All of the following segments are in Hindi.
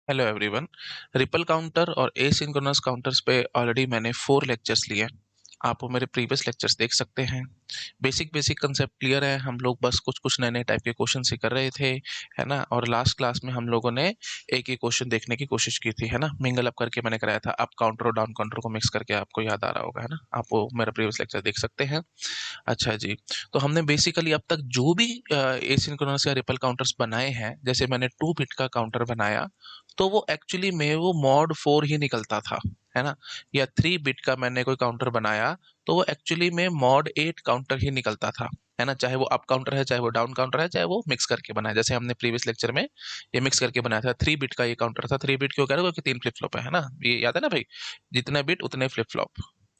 Hello everyone. रिपल काउंटर और एसिंक्रोनस काउंटर्स पे ऑलरेडी मैंने 4 लेक्चर्स लिए। आप वो मेरे प्रीवियस लेक्चर्स देख सकते हैं। बेसिक बेसिक कंसेप्ट क्लियर है। हम लोग बस कुछ कुछ नए नए टाइप के क्वेश्चन ही कर रहे थे, है ना। और लास्ट क्लास में हम लोगों ने एक ही क्वेश्चन देखने की कोशिश की थी, है ना। मिंगल अप करके मैंने कराया था, अप काउंटर और डाउन काउंटर को मिक्स करके। आपको याद आ रहा होगा, है ना। आप वो मेरा प्रीवियस लेक्चर देख सकते हैं। अच्छा जी। तो हमने बेसिकली अब तक जो भी एसिंक्रोनस या रिपल काउंटर्स बनाए हैं, जैसे मैंने 2 बिट का काउंटर बनाया, तो वो एक्चुअली में वो मॉड 4 ही निकलता था, है ना। या 3 बिट का मैंने कोई काउंटर बनाया, तो वो एक्चुअली में मॉड 8 काउंटर ही निकलता था, है ना। चाहे वो अप काउंटर है, चाहे वो डाउन काउंटर है, चाहे वो मिक्स करके बनाया, जैसे हमने प्रीवियस लेक्चर में ये मिक्स करके बनाया था। 3 बिट का ये काउंटर था। 3 बिट क्यों कह रहे हो, क्योंकि 3 फ्लिप फ्लॉप है ना। ये याद है ना भाई, जितने बिट उतने फ्लिप फ्लॉप।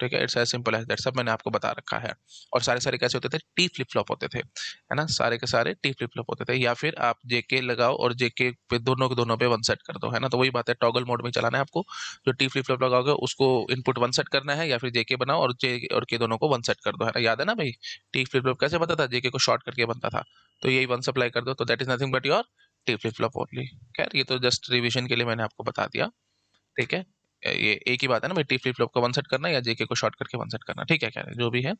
ठीक है, it's as simple as that. सब मैंने आपको बता रखा है। और सारे सारे कैसे होते थे, टी फ्लिप फ्लॉप होते थे, है ना। सारे के सारे टी फ्लिप फ्लॉप होते थे। या फिर आप जेके लगाओ और जेके पे दोनों के दोनों पे वन सेट कर दो, है ना। तो वही बात है, टॉगल मोड में चलाना है आपको। जो टी फ्लिप फ्लॉप लगाओगे उसको इनपुट वन सेट करना है, या फिर जेके बनाओ और जे और के दोनों को वन सेट कर दो, है ना। याद है ना भाई, टी फ्लिप फ्लॉप कैसे बनता था, जेके को शॉर्ट करके बनता था। तो यही वन सप्लाई कर दो, तो that is nothing but your T flip flop only. खैर, ये तो जस्ट रिविजन के लिए मैंने आपको बता दिया। ठीक है। ये एक ही बात है ना भाई, टी फ्लिप फ्लॉप को वन सेट करना या जेके को शॉर्ट करके वन सेट करना। ठीक है, क्या है जो भी है।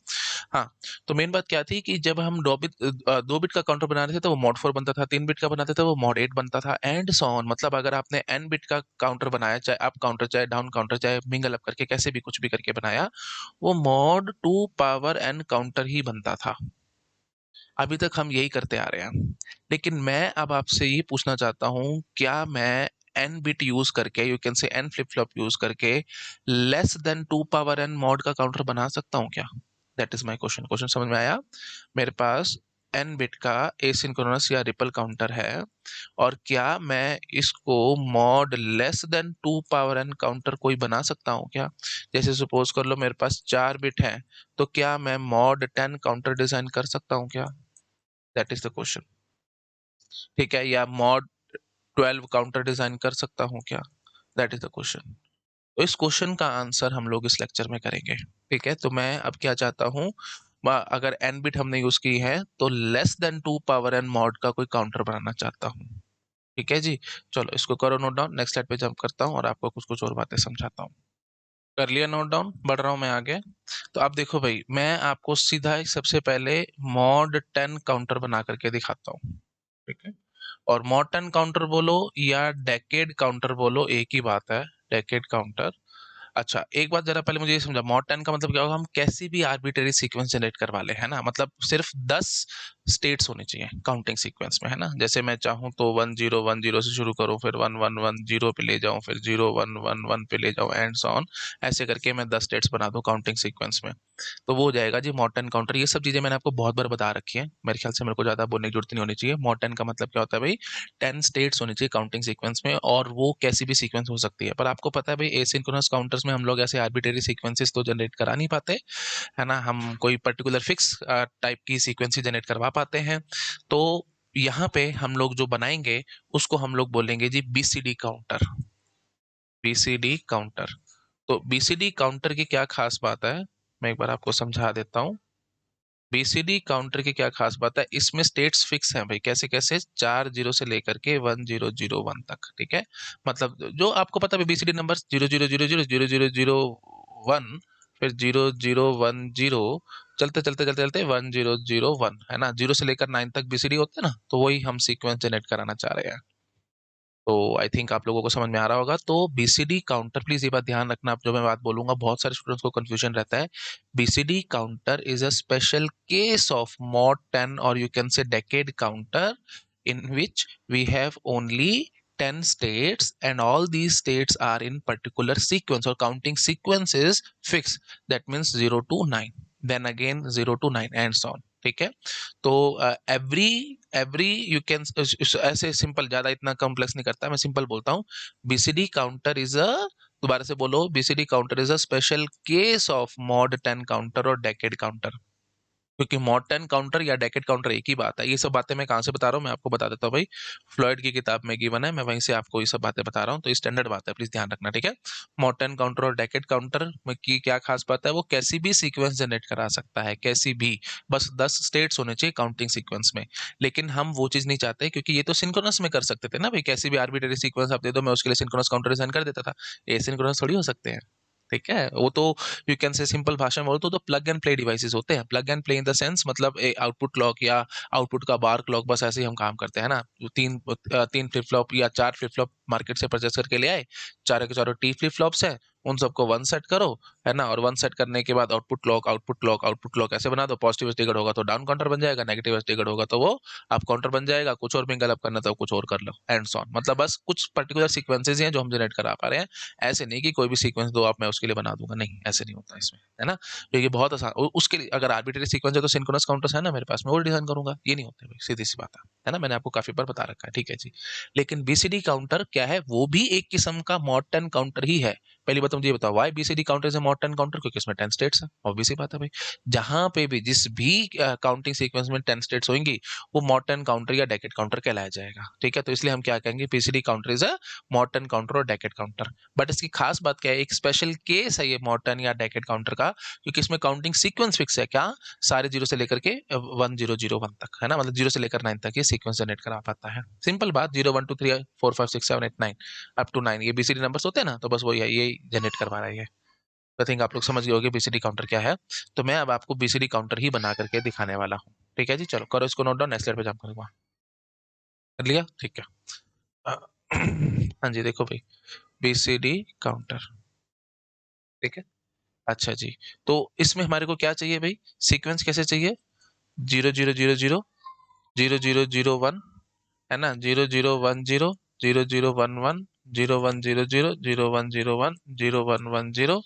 हाँ। तो मेन बात क्या थी कि जब हम 2 बिट का काउंटर बना रहे थे तो वो मॉड 4 बनता था, 3 बिट का बनाते थे वो मॉड 8 बनता था, एंड सो ऑन। मतलब अगर आपने एन बिट का काउंटर बनाया, चाहे अप काउंटर, चाहे डाउन काउंटर, चाहे मिंगल अप करके कैसे भी कुछ भी करके बनाया, वो मॉड 2 पावर एन काउंटर ही बनता था। अभी तक हम यही करते आ रहे हैं। लेकिन मैं अब आपसे ये पूछना चाहता हूँ, क्या मैं एन बिट यूज करके, you can say N flip flop use करके, less than 2 power N mod का काउंटर बना सकता हूँ क्या? That is my question. Question समझ में आया? मेरे पास एन बिट का एसिंक्रोनस या रिपल काउंटर है, और क्या मैं इसको mod less than 2 power N counter कोई बना सकता हूँ क्या? जैसे सपोज कर लो मेरे पास 4 बिट है, तो क्या मैं मॉड 10 काउंटर डिजाइन कर सकता हूँ क्या? That is the question. ठीक है, या मॉड 12 काउंटर डिजाइन कर सकता हूँ क्या? That is the question. तो इस क्वेश्चन का आंसर हम लोग इस लेक्चर में करेंगे। ठीक है, तो मैं अब क्या चाहता हूँ, अगर एन बिट हमने यूज की है तो less than 2 power N mod का कोई काउंटर बनाना चाहता हूँ। ठीक है जी। चलो इसको करो नोट डाउन, नेक्स्ट स्लाइड पे जंप करता हूँ और आपको कुछ कुछ और बातें समझाता हूँ। कर लिया नोट डाउन, बढ़ रहा हूँ मैं आगे। तो आप देखो भाई, मैं आपको सीधा ही सबसे पहले मॉड 10 काउंटर बना करके दिखाता हूँ। ठीक है। और मॉर्टन काउंटर बोलो या डेकेड काउंटर बोलो, एक ही बात है, डेकेड काउंटर। अच्छा, एक बात जरा पहले मुझे ये समझा, मॉड 10 का मतलब क्या होगा, हम कैसी भी आर्बिट्रेरी सीक्वेंस जनरेट करवा ले, है ना। मतलब सिर्फ 10 स्टेट्स होनी चाहिए काउंटिंग सीक्वेंस में, है ना। जैसे मैं चाहूँ तो 1010 से शुरू करूँ, फिर 1110 पे ले जाऊँ, फिर 0111 पे ले जाऊँ, एंड सो ऑन। ऐसे करके मैं 10 स्टेट्स बना दूँ काउंटिंग सीक्वेंस में, तो वो हो जाएगा जी मॉर्टन काउंटर। ये सब चीजें मैंने आपको बहुत बार बता रखी है, मेरे ख्याल से मेरे को ज्यादा बोलने की जरूरत नहीं होनी चाहिए। मॉर्टन का मतलब क्या होता है भाई, 10 स्टेट्स होनी चाहिए काउंटिंग सीक्वेंस में, और वो कैसी भी सीक्वेंस हो सकती है। पर आपको पता है भाई, एसिंक्रोनस काउंटर्स में हम लोग ऐसे आर्बिट्रेरी सीक्वेंसेस तो जनरेट करा नहीं पाते, है ना। हम कोई पर्टिकुलर फिक्स टाइप की सीक्वेंस ही जनरेट करवा पाते हैं। तो यहाँ पे हम लोग जो बनाएंगे उसको हम लोग बोलेंगे जी बीसीडी काउंटर। BCD counter. तो बीसीडी काउंटर की क्या खास बात है, मैं एक बार आपको समझा देता हूँ। बीसीडी काउंटर की क्या खास बात है, इसमें स्टेट्स फिक्स हैं भाई। कैसे कैसे, 4 जीरो से लेकर के 1001 तक। ठीक है। मतलब जो आपको पता है बीसीडी नंबर 0000000001, फिर 0010, चलते चलते चलते चलते 1001, है ना। 0 से लेकर 9 तक बीसीडी होते हैं ना, तो वही हम सीक्वेंस जनरेट कराना चाह रहे हैं। तो आई थिंक आप लोगों को समझ में आ रहा होगा। तो बीसीडी काउंटर, प्लीज ये बात ध्यान रखना, आप जो मैं बात बोलूंगा बहुत सारे स्टूडेंट्स को कंफ्यूजन रहता है। BCD counter is a special case of mod 10 और यू कैन से decade counter, in which we have only 10 states and all these states are in particular sequence or counting sequence is fixed, that means 0 to 9, then again 0 to 9 and so on। ठीक है। तो एवरी एवरी यू कैन, ऐसे सिंपल, ज्यादा इतना कॉम्प्लेक्स नहीं करता, मैं सिंपल बोलता हूँ। बीसीडी काउंटर इज अ, दोबारा से बोलो, BCD counter is a special case of mod 10 counter और डेकेड काउंटर। क्योंकि मॉर्टन काउंटर या डेकेड काउंटर एक ही बात है। ये सब बातें मैं कहाँ से बता रहा हूँ, मैं आपको बता देता हूँ भाई। फ्लॉयड की किताब में गिवन है, मैं वहीं से आपको ये सब बातें बता रहा हूँ, तो ये स्टैंडर्ड बात है, प्लीज ध्यान रखना, ठीक है। मॉर्टन काउंटर और डेकेड काउंटर में की क्या खास बात है, वो कैसी भी सीक्वेंस जनरेट करा सकता है, कैसी भी, बस 10 स्टेट्स होने चाहिए काउंटिंग सीक्वेंस में। लेकिन हम वो चीज नहीं चाहते, क्योंकि ये तो सिंक्रोनस में कर सकते थे ना भाई, कैसी भी आर्बिट्ररी सीक्वेंस आप दे दो, मैं उसके लिए सिंक्रोनस काउंटर डिजाइन कर देता था। ये सिंक्रोनस थोड़ी हो सकते हैं, ठीक है। वो तो यू कैन से सिंपल भाषा में बोलो तो प्लग एंड प्ले डिवाइसेस होते हैं। Plug and play in the sense मतलब आउटपुट क्लॉक या आउटपुट का बार क्लॉक, बस ऐसे ही हम काम करते हैं ना। तीन फ्लिप फ्लॉप या 4 फ्लिप फ्लॉप मार्केट से परचेस करके ले आए, चारों के चारों टी फ्लिप फ्लॉप्स है, उन सबको वन सेट करो, है ना। और वन सेट करने के बाद output clock output clock output clock ऐसे बना दो। पॉजिटिव ट्रिगर होगा तो डाउन काउंटर बन जाएगा, नेगेटिव ट्रिगर होगा तो वो अप काउंटर बन जाएगा। कुछ और मिंगल अप करना तो कुछ और कर लो, एंड सो ऑन। मतलब बस कुछ पर्टिकुलर सीक्वेंसेज हैं जो हम जनरेट करा पा रहे हैं। ऐसे नहीं कि कोई भी सीक्वेंस दो आप, मैं उसके लिए बना दूंगा, नहीं, ऐसे नहीं होता इसमें, है ना। क्योंकि बहुत आसान, उसके लिए अगर आर्बिट्ररी सीक्वेंस है तो सिंक्रोनस काउंटर्स है ना मेरे पास, मैं वो डिजाइन करूंगा, ये नहीं होते भाई, सीधी सी बात है ना। मैंने आपको काफी बार बता रखा है, ठीक है जी। लेकिन बीसीडी काउंटर क्या है, वो भी एक किस्म का मॉर्टन काउंटर ही है। पहली बात तो मुझे ये बताओ, why BCD counter is a mod ten counter, क्योंकि इसमें 10 स्टेट्स है, ऑब्वियस सी बात है भाई। जहां पे भी जिस भी काउंटिंग सीक्वेंस में 10 स्टेट्स होंगी, वो मॉर्टन काउंटर या डेकेड काउंटर कहलाया जाएगा, ठीक है। तो इसलिए हम क्या कहेंगे, BCD counter is a mod ten counter और डेकेड काउंटर। बट इसकी खास बात क्या है, एक स्पेशल केस है ये मॉर्टन या डेकेड काउंटर का, क्योंकि इसमें काउंटिंग सीक्वेंस फिक्स है, क्या, सारे जीरो से लेकर के 1001 तक, है ना। मतलब 0 से लेकर 9 तक ये सीक्वेंस जनरेट करा पाता है। सिंपल बात, 0 1 2 3 4 5 6 7 8 9 अप टू 9 ये बीसीडी नंबर्स होते हैं ना, तो बस वही है, ये जनरेट करवा रहा है ये। आई थिंक आप लोग समझ गए होंगे बीसीडी काउंटर क्या है। तो मैं अब आपको बीसीडी काउंटर ही बना करके दिखाने वाला हूँ, ठीक है जी। चलो करो इसको नोट डाउन, नेक्स्ट स्लाइड पे जंप करूंगा। कर लिया, ठीक है। अ, हाँ जी, देखो भाई, बीसीडी काउंटर, ठीक है। अच्छा जी, तो इसमें हमारे को क्या चाहिए भाई, सीक्वेंस कैसे चाहिए, 0000, 0001, है ना, 0010, 0011, 0100, 0101, 0110,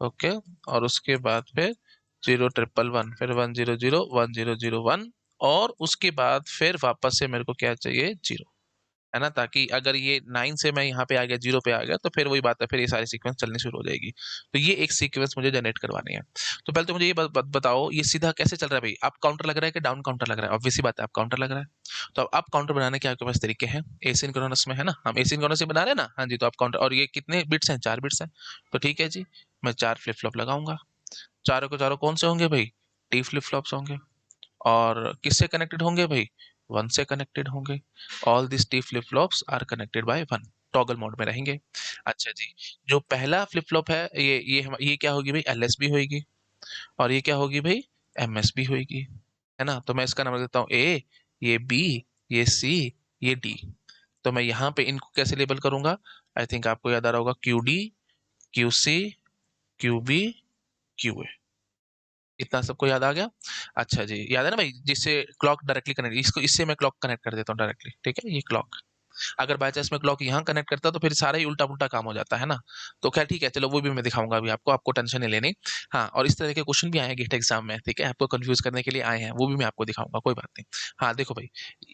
ओके। और उसके बाद फिर 0111, फिर 100, 1001, और उसके बाद फिर वापस से मेरे को क्या चाहिए, जीरो, है ना। ताकि अगर ये 9 से मैं यहाँ पे आ गया, जीरो पे आ गया, तो फिर वही बात है, फिर ये सारी सीक्वेंस चलनी शुरू हो जाएगी। तो ये एक सीक्वेंस मुझे जनरेट करवानी है। तो पहले तो मुझे ये बताओ, ये सीधा कैसे चल रहा है भाई, अप काउंटर लग रहा है कि डाउन काउंटर लग रहा है, ऑब्वियस सी बात है अप काउंटर लग रहा है। तो अब अप काउंटर बनाने के आपके पास तरीके हैं, एसिंक्रोनस में, है ना, हम एसिंक्रोनस से बना रहे हैं ना, हाँ जी। तो अप काउंटर, और ये कितने बिट्स हैं, 4 बिट्स हैं, तो ठीक है जी, मैं 4 फ्लिप फ्लॉप लगाऊंगा। चारों के चारों कौन से होंगे भाई, टी फ्लिप फ्लॉप्स होंगे। और किससे कनेक्टेड होंगे भाई, वन से कनेक्टेड होंगे। All this T flip flops are connected by one, toggle mode में रहेंगे। अच्छा जी, जो पहला फ्लिप फ्लॉप है, ये क्या होगी भाई, एलएस भी होगी, और ये क्या होगी भाई, एमएस भी होगी, है ना। तो मैं इसका नाम रख देता हूँ ए, ये बी, ये सी, ये डी। तो मैं यहाँ पे इनको कैसे लेबल करूंगा, आई थिंक आपको याद आ रहा होगा, Q D, Q C, Q B, Q A. इतना सबको याद आ गया। अच्छा जी, याद है ना भाई, जिससे क्लॉक डायरेक्टली कनेक्ट, इसको इससे मैं क्लॉक कनेक्ट कर देता हूँ डायरेक्टली, ठीक है, ये क्लॉक। अगर बाय चांस में क्लॉक यहाँ कनेक्ट करता तो फिर सारा ही उल्टा पुल्टा काम हो जाता है ना। तो खैर ठीक है, चलो वो भी मैं दिखाऊंगा अभी आपको, आपको टेंशन नहीं लेनी। हाँ, और इस तरह के क्वेश्चन भी आए हैं गेट एग्जाम में, ठीक है, आपको कंफ्यूज करने के लिए आए हैं, वो भी मैं आपको दिखाऊंगा, कोई बात नहीं। हाँ देखो भाई,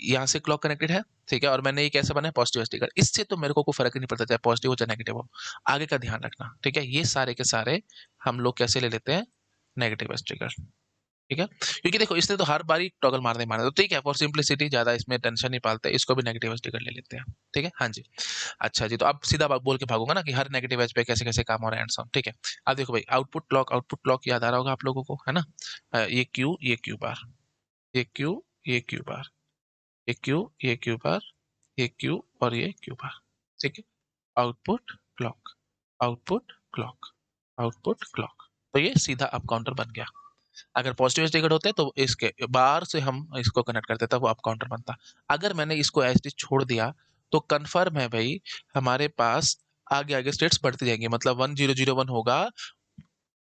यहाँ से क्लॉक कनेक्टेड है, ठीक है, और मैंने ये कैसे बनाया, पॉजिटिव स्टिकर। इससे तो मेरे को कोई फर्क नहीं पड़ता, चाहे पॉजिटिव हो चाहे नेगेटिव हो। आगे का ध्यान रखना, ठीक है, ये सारे के सारे हम लोग कैसे ले लेते हैं, नेगेटिव स्टिकर, ठीक है। क्योंकि देखो, इसने तो हर बारी टॉगल मारने मारना, तो ठीक है, फॉर सिंपलिसिटी ज्यादा इसमें टेंशन नहीं पालते, इसको भी नेगेटिव एज टिकट ले लेते हैं, ठीक है, हाँ जी। अच्छा जी, तो अब सीधा बात बोल के भागूंगा ना कि हर नेगेटिव एज पे कैसे कैसे काम हो रहा है एंड सो ऑन, ठीक है। अब देखो भाई, आउटपुट क्लॉक याद आ रहा होगा आप लोगों को, है ना। ये क्यू बार, ये क्यू, ये क्यू बार, ये क्यू, ये क्यू बार, ये क्यू, और ये क्यू बार, ठीक है। Output clock, output clock, output clock. तो ये सीधा अप काउंटर बन गया। अगर पॉजिटिव एज टिकट होते तो इसके बाहर से हम इसको कनेक्ट करते तब वो अप काउंटर बनता। अगर मैंने इसको एज टी छोड़ दिया, तो कन्फर्म है भाई, हमारे पास आगे आगे स्टेट्स बढ़ती जाएंगी। मतलब 1001 होगा,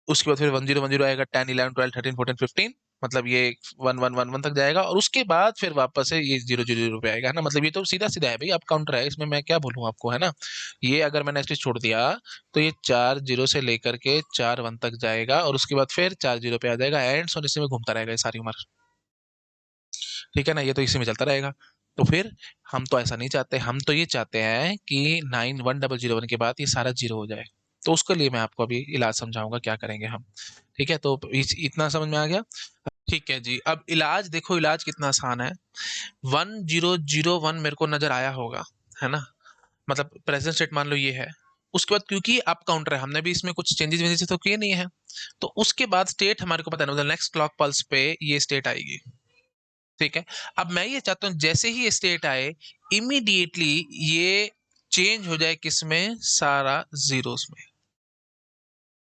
उसके बाद फिर 1010 आएगा, 10 11 12 13 14 15, मतलब ये 1111 तक जाएगा, और उसके बाद फिर वापस से ये 000 पे आएगा, है ना। मतलब ये तो सीधा सीधा है भाई, अप काउंटर है, इसमें मैं क्या बोलूँ आपको, है ना। ये अगर मैंने ऐसे छोड़ दिया, तो ये 4 जीरो से लेकर के 4 1 तक जाएगा, और उसके बाद फिर 4 जीरो पे आ जाएगा, एंड सो इसी में घूमता रहेगा ये सारी उम्र, ठीक है ना। ये तो इसी में चलता रहेगा। तो फिर हम तो ऐसा नहीं चाहते, हम तो ये चाहते हैं कि 9 1001 के बाद ये सारा जीरो हो जाए, तो उसके लिए मैं आपको अभी इलाज समझाऊंगा क्या करेंगे हम। ठीक है, तो इतना समझ में आ गया। ठीक है जी, अब इलाज देखो, इलाज कितना आसान है। 1001 मेरे को नजर आया होगा, है ना, मतलब प्रेजेंट स्टेट मान लो ये है। उसके बाद क्योंकि अप काउंटर है, हमने भी इसमें कुछ चेंजेस वेंजेस तो किए नहीं है, तो उसके बाद स्टेट हमारे को पता नहीं, मतलब नेक्स्ट क्लॉक पल्स पे ये स्टेट आएगी। ठीक है, अब मैं ये चाहता हूं जैसे ही ये स्टेट आए, इमीडिएटली ये चेंज हो जाए किसमें, सारा जीरोस में।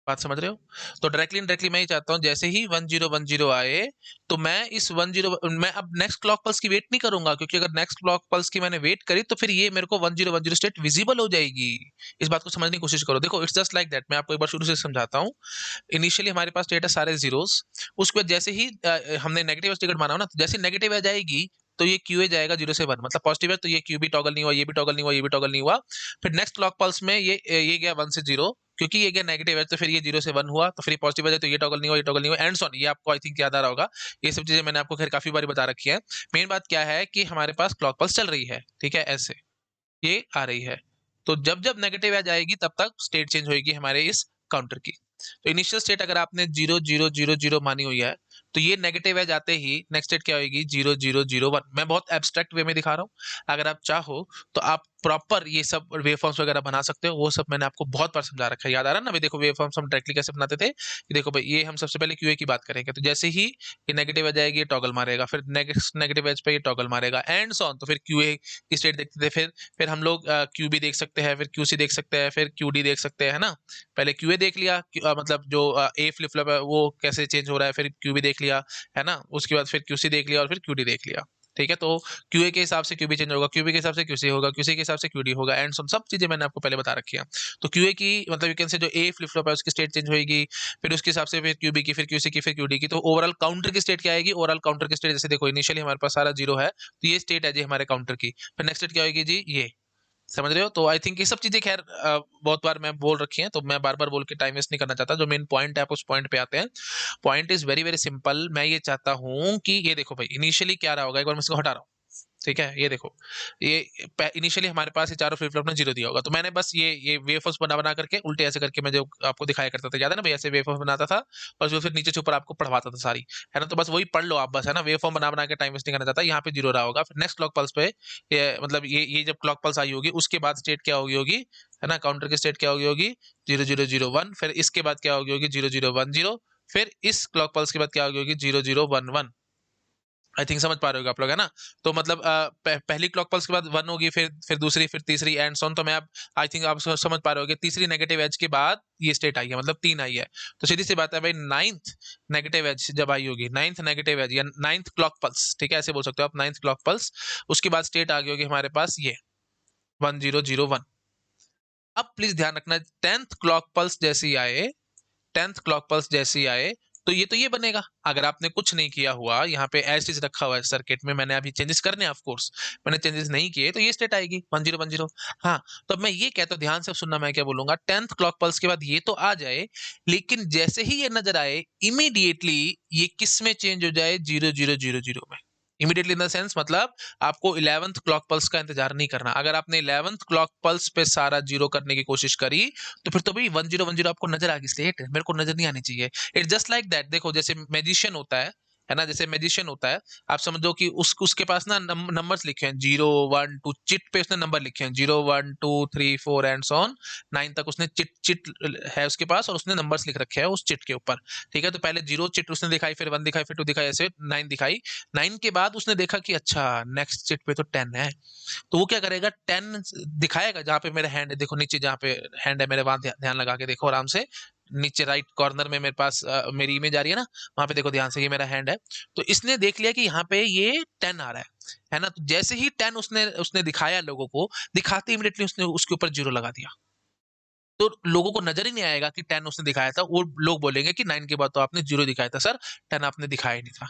बात समझ रहे हो? तो डायरेक्टली इनडायरेक्टली मैं ये चाहता हूं जैसे ही 1010 आए, तो मैं इस 10, मैं अब नेक्स्ट क्लॉक पल्स की वेट नहीं करूंगा, क्योंकि अगर नेक्स्ट क्लॉक पल्स की मैंने वेट करी तो फिर ये मेरे को 1010 स्टेट विजिबल हो जाएगी। इस बात को समझने की कोशिश करो। देखो इट्स जस्ट लाइक दैट, मैं आपको एक बार शुरू से समझाता हूँ। इनिशियली हमारे पास स्टेट है सारे जीरोस। उसके बाद जैसे ही हमने नेगेटिव स्टेट माना हो ना, तो जैसे नेगेटिव आ जाएगी तो ये क्यू ए जाएगा 0 से 1, मतलब पॉजिटिव है तो ये क्यू भी टॉगल नहीं हुआ, ये भी टॉगल नहीं हुआ, ये भी टॉगल नहीं हुआ। फिर नेक्स्ट क्लॉक पल्स में ये गया 1 से 0, क्योंकि ये गया नेगेटिव है तो फिर ये 0 से 1 हुआ, तो फिर ये पॉजिटिव है जाए तो ये टॉगल नहीं हुआ, ये टॉगल नहीं हुआ, एंड सो ऑन। ये आपको आई थिंक याद आ रहा होगा। ये सब चीजें मैंने आपको खैर काफी बार बता रखी है। मेन बात क्या है कि हमारे पास क्लॉक पल्स चल रही है, ठीक है, ऐसे ये आ रही है। तो जब जब नेगेटिव आ जाएगी तब तक स्टेट चेंज होगी हमारे इस काउंटर की। तो इनिशियल स्टेट अगर आपने 0 0 0 0 मानी हुई है, तो ये नेगेटिव है जाते ही नेक्स्ट स्टेट क्या होगी, 0 0 0 1। मैं बहुत एब्स्ट्रैक्ट वे में दिखा रहा हूँ, अगर आप चाहो तो आप प्रॉपर ये सब वेव फॉर्म्स वगैरह बना सकते हो, वो सब मैंने आपको बहुत बार समझा रखा है। याद आ रहा है ना? भाई देखो वेव फॉर्म्स हम डायरेक्टली कैसे बनाते थे, कि देखो भाई ये हम सबसे पहले क्यूए की बात करेंगे, तो जैसे ही ये नेगेटिव आ जाएगी ये टॉगल मारेगा, फिर नेक्स्ट नेगेटिव एज पे ये टॉगल मारेगा, एंड सो ऑन। तो फिर क्यूए की स्टेट देखते थे, फिर हम लोग क्यू बी देख सकते हैं, फिर क्यू सी देख सकते हैं, फिर क्यू डी देख सकते हैं, है ना। पहले क्यू ए देख लिया, मतलब जो ए फ्लिप फ्लॉप है वो कैसे चेंज हो रहा है, फिर क्यू बी देख लिया, है ना। उसके बाद फिर क्यू सी देख लिया और फिर क्यू डी देख लिया। ठीक है, तो क्यू ए के हिसाब से क्यू बी चेंज होगा, क्यू बी के हिसाब से क्यू सी होगा, क्यू सी के हिसाब से क्यू डी होगा, एंड सब चीजें मैंने आपको पहले बता रखी है। तो क्यू ए की मतलब यू कैन से जो ए फ्लिप फ्लॉप है उसकी स्टेट चेंज होगी, फिर उसके हिसाब से फिर क्यू बी की, फिर क्यू सी की, फिर क्यू डी की। तो ओवरऑल काउंटर की स्टेट क्या आएगी, ओवरऑल काउंटर की स्टेट जैसे देखो इनिशियली हमारे पास सारा जीरो है, तो ये स्टेट है जी हमारे काउंटर की। फिर नेक्स्ट स्टेट क्या होगी जी, ये समझ रहे हो? तो आई थिंक ये सब चीजें खैर बहुत बार मैं बोल रखी हैं, तो मैं बार बार बोल के टाइम वेस्ट नहीं करना चाहता। जो मेन पॉइंट है आप उस पॉइंट पे आते हैं। Point is very very simple. मैं ये चाहता हूं कि ये देखो भाई इनिशियली क्या रहा होगा, एक बार मैं इसको हटा रहा हूँ। ठीक है, ये देखो, ये इनिशियली हमारे पास ये चारों फ्लिप फ्लॉप ने जीरो दिया होगा, तो मैंने बस ये वेफर्स बना बना करके उल्टे ऐसे करके मैं जो आपको दिखाया करता था, याद है ना भाई, ऐसे वेफर्स बनाता था और जो फिर नीचे से ऊपर आपको पढ़वाता था सारी, है ना। तो बस वही पढ़ लो आप बस, है ना। वेफॉर्म बना बना के टाइम वेस्ट नहीं करना चाहता। यहाँ पे जीरो रहा होगा, फिर नेक्स्ट क्लॉक पल्स पे मतलब ये जब क्लॉक पल्स आई होगी उसके बाद स्टेट क्या होगी, है ना, काउंटर की स्टेट क्या होगी, 0 0 0 1। फिर इसके बाद क्या होगी, 0 0 1 0। फिर इस क्लॉक पल्स के बाद क्या होगी, 0 0 1 1। आई थिंक समझ पा रहे हो आप लोग, है ना। तो मतलब पहली क्लॉक पल्स के बाद 1 होगी, फिर दूसरी, फिर तीसरी, एंड सॉन। तो मैं अब आई थिंक आप समझ पा रहे हो, तीसरी नेगेटिव एज के बाद ये स्टेट आई है, मतलब 3 आई है। तो सीधी सी बात है भाई, नाइन्थ नेगेटिव एज जब आई होगी, नाइन्थ नेगेटिव एज या नाइन्थ क्लॉक पल्स, ठीक है, ऐसे बोल सकते हो आप, नाइन्थ क्लॉक पल्स, उसके बाद स्टेट आ गई होगी हमारे पास ये 1001। अब प्लीज ध्यान रखना, टेंथ क्लॉक पल्स जैसी आए, टेंथ क्लॉक पल्स जैसी आए, तो ये बनेगा। अगर आपने कुछ नहीं किया हुआ, यहाँ पे एज चीज रखा हुआ है सर्किट में, मैंने अभी चेंजेस करने हैं ऑफ कोर्स, मैंने चेंजेस नहीं किए, तो ये स्टेट आएगी 1010। हाँ, तो अब मैं ये कहता हूँ, ध्यान से सुनना, मैं क्या बोलूंगा, टेंथ क्लॉक पल्स के बाद ये तो आ जाए, लेकिन जैसे ही ये नजर आए इमीडिएटली ये किस में चेंज हो जाए, 0 0 0 0 में। इमीडिएटली इन द सेंस मतलब आपको 11th क्लॉक पल्स का इंतजार नहीं करना। अगर आपने 11th क्लॉक पल्स पे सारा जीरो करने की कोशिश करी, तो फिर तो भाई 1010 आपको नजर आ गई स्टेट, मेरे को नजर नहीं आनी चाहिए। It's just like that. देखो जैसे मैजिशियन होता है ना, जैसे मैजिशियन होता है, आप समझो कि उसके पास ना नंबर्स लिखे हैं 0 1 2, चिट पे उसने नंबर लिखे हैं 0 1 2 3 4 एंड सो ऑन 9 तक। उसने चिट चिट है उसके पास और उसने नंबर्स लिख रखे हैं उस चिट के ऊपर। ठीक है, तो पहले जीरो चिट उसने दिखाई, फिर 1 दिखाई, फिर 2 दिखाई, ऐसे 9 दिखाई। 9 के बाद उसने देखा कि अच्छा नेक्स्ट चिट पे तो 10 है, तो वो क्या करेगा, 10 दिखाएगा जहां पे मेरा हैंड है, देखो नीचे जहां पे हैंड है मेरे, वहां ध्यान लगा के देखो आराम से, नीचे राइट कॉर्नर में मेरे पास मेरी इमेज आ रही है ना, वहां पे देखो ध्यान से, ये मेरा हैंड है। तो इसने देख लिया कि यहाँ पे ये 10 आ रहा है ना। तो जैसे ही 10 उसने उसने दिखाया लोगों को, दिखाते इमीडिएटली उसने उसके ऊपर जीरो लगा दिया। तो लोगों को नजर ही नहीं आएगा कि 10 उसने दिखाया था, वो लोग बोलेंगे कि 9 के बाद तो आपने जीरो दिखाया था सर, 10 आपने दिखाया ही नहीं था।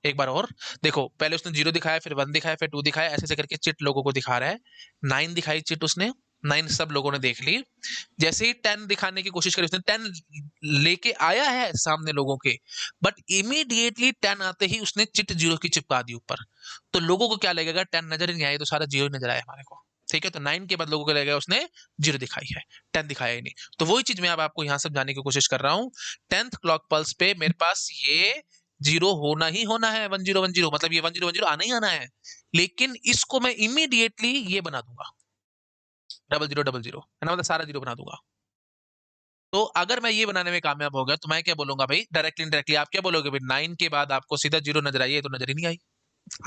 एक बार और देखो, पहले उसने जीरो दिखाया, फिर 1 दिखाया, फिर 2 दिखाया, ऐसे ऐसे करके चिट लोगों को दिखा रहा है। 9 दिखाई चिट उसने, 9 सब लोगों ने देख ली। जैसे ही 10 दिखाने की कोशिश करी उसने, 10 लेके आया है सामने लोगों के, बट इमीडिएटली 10 आते ही उसने चिट जीरो की चिपका दी ऊपर। तो लोगों को क्या लगेगा, 10 नजर ही नहीं आई तो सारा जीरो नजर आया हमारे को। ठीक है, तो 9 के बाद लोगों को लगेगा उसने 0 दिखाई है, 10 दिखाया ही नहीं। तो वही चीज मैं अब आपको यहाँ समझाने की कोशिश कर रहा हूँ। 10th क्लॉक पल्स पे मेरे पास ये 0 होना ही होना है, 1010, मतलब ये 1010 आना ही आना है। लेकिन इसको मैं इमीडिएटली ये बना दूंगा 0000, है ना, मतलब सारा 0 बना दूंगा। तो अगर मैं ये बनाने में कामयाब हो गया तो मैं क्या बोलूंगा भाई, डायरेक्टली इनडायरेक्टली आप क्या बोलोगे भाई, 9 के बाद आपको सीधा 0 नजर आई है, तो नजर ही नहीं आई।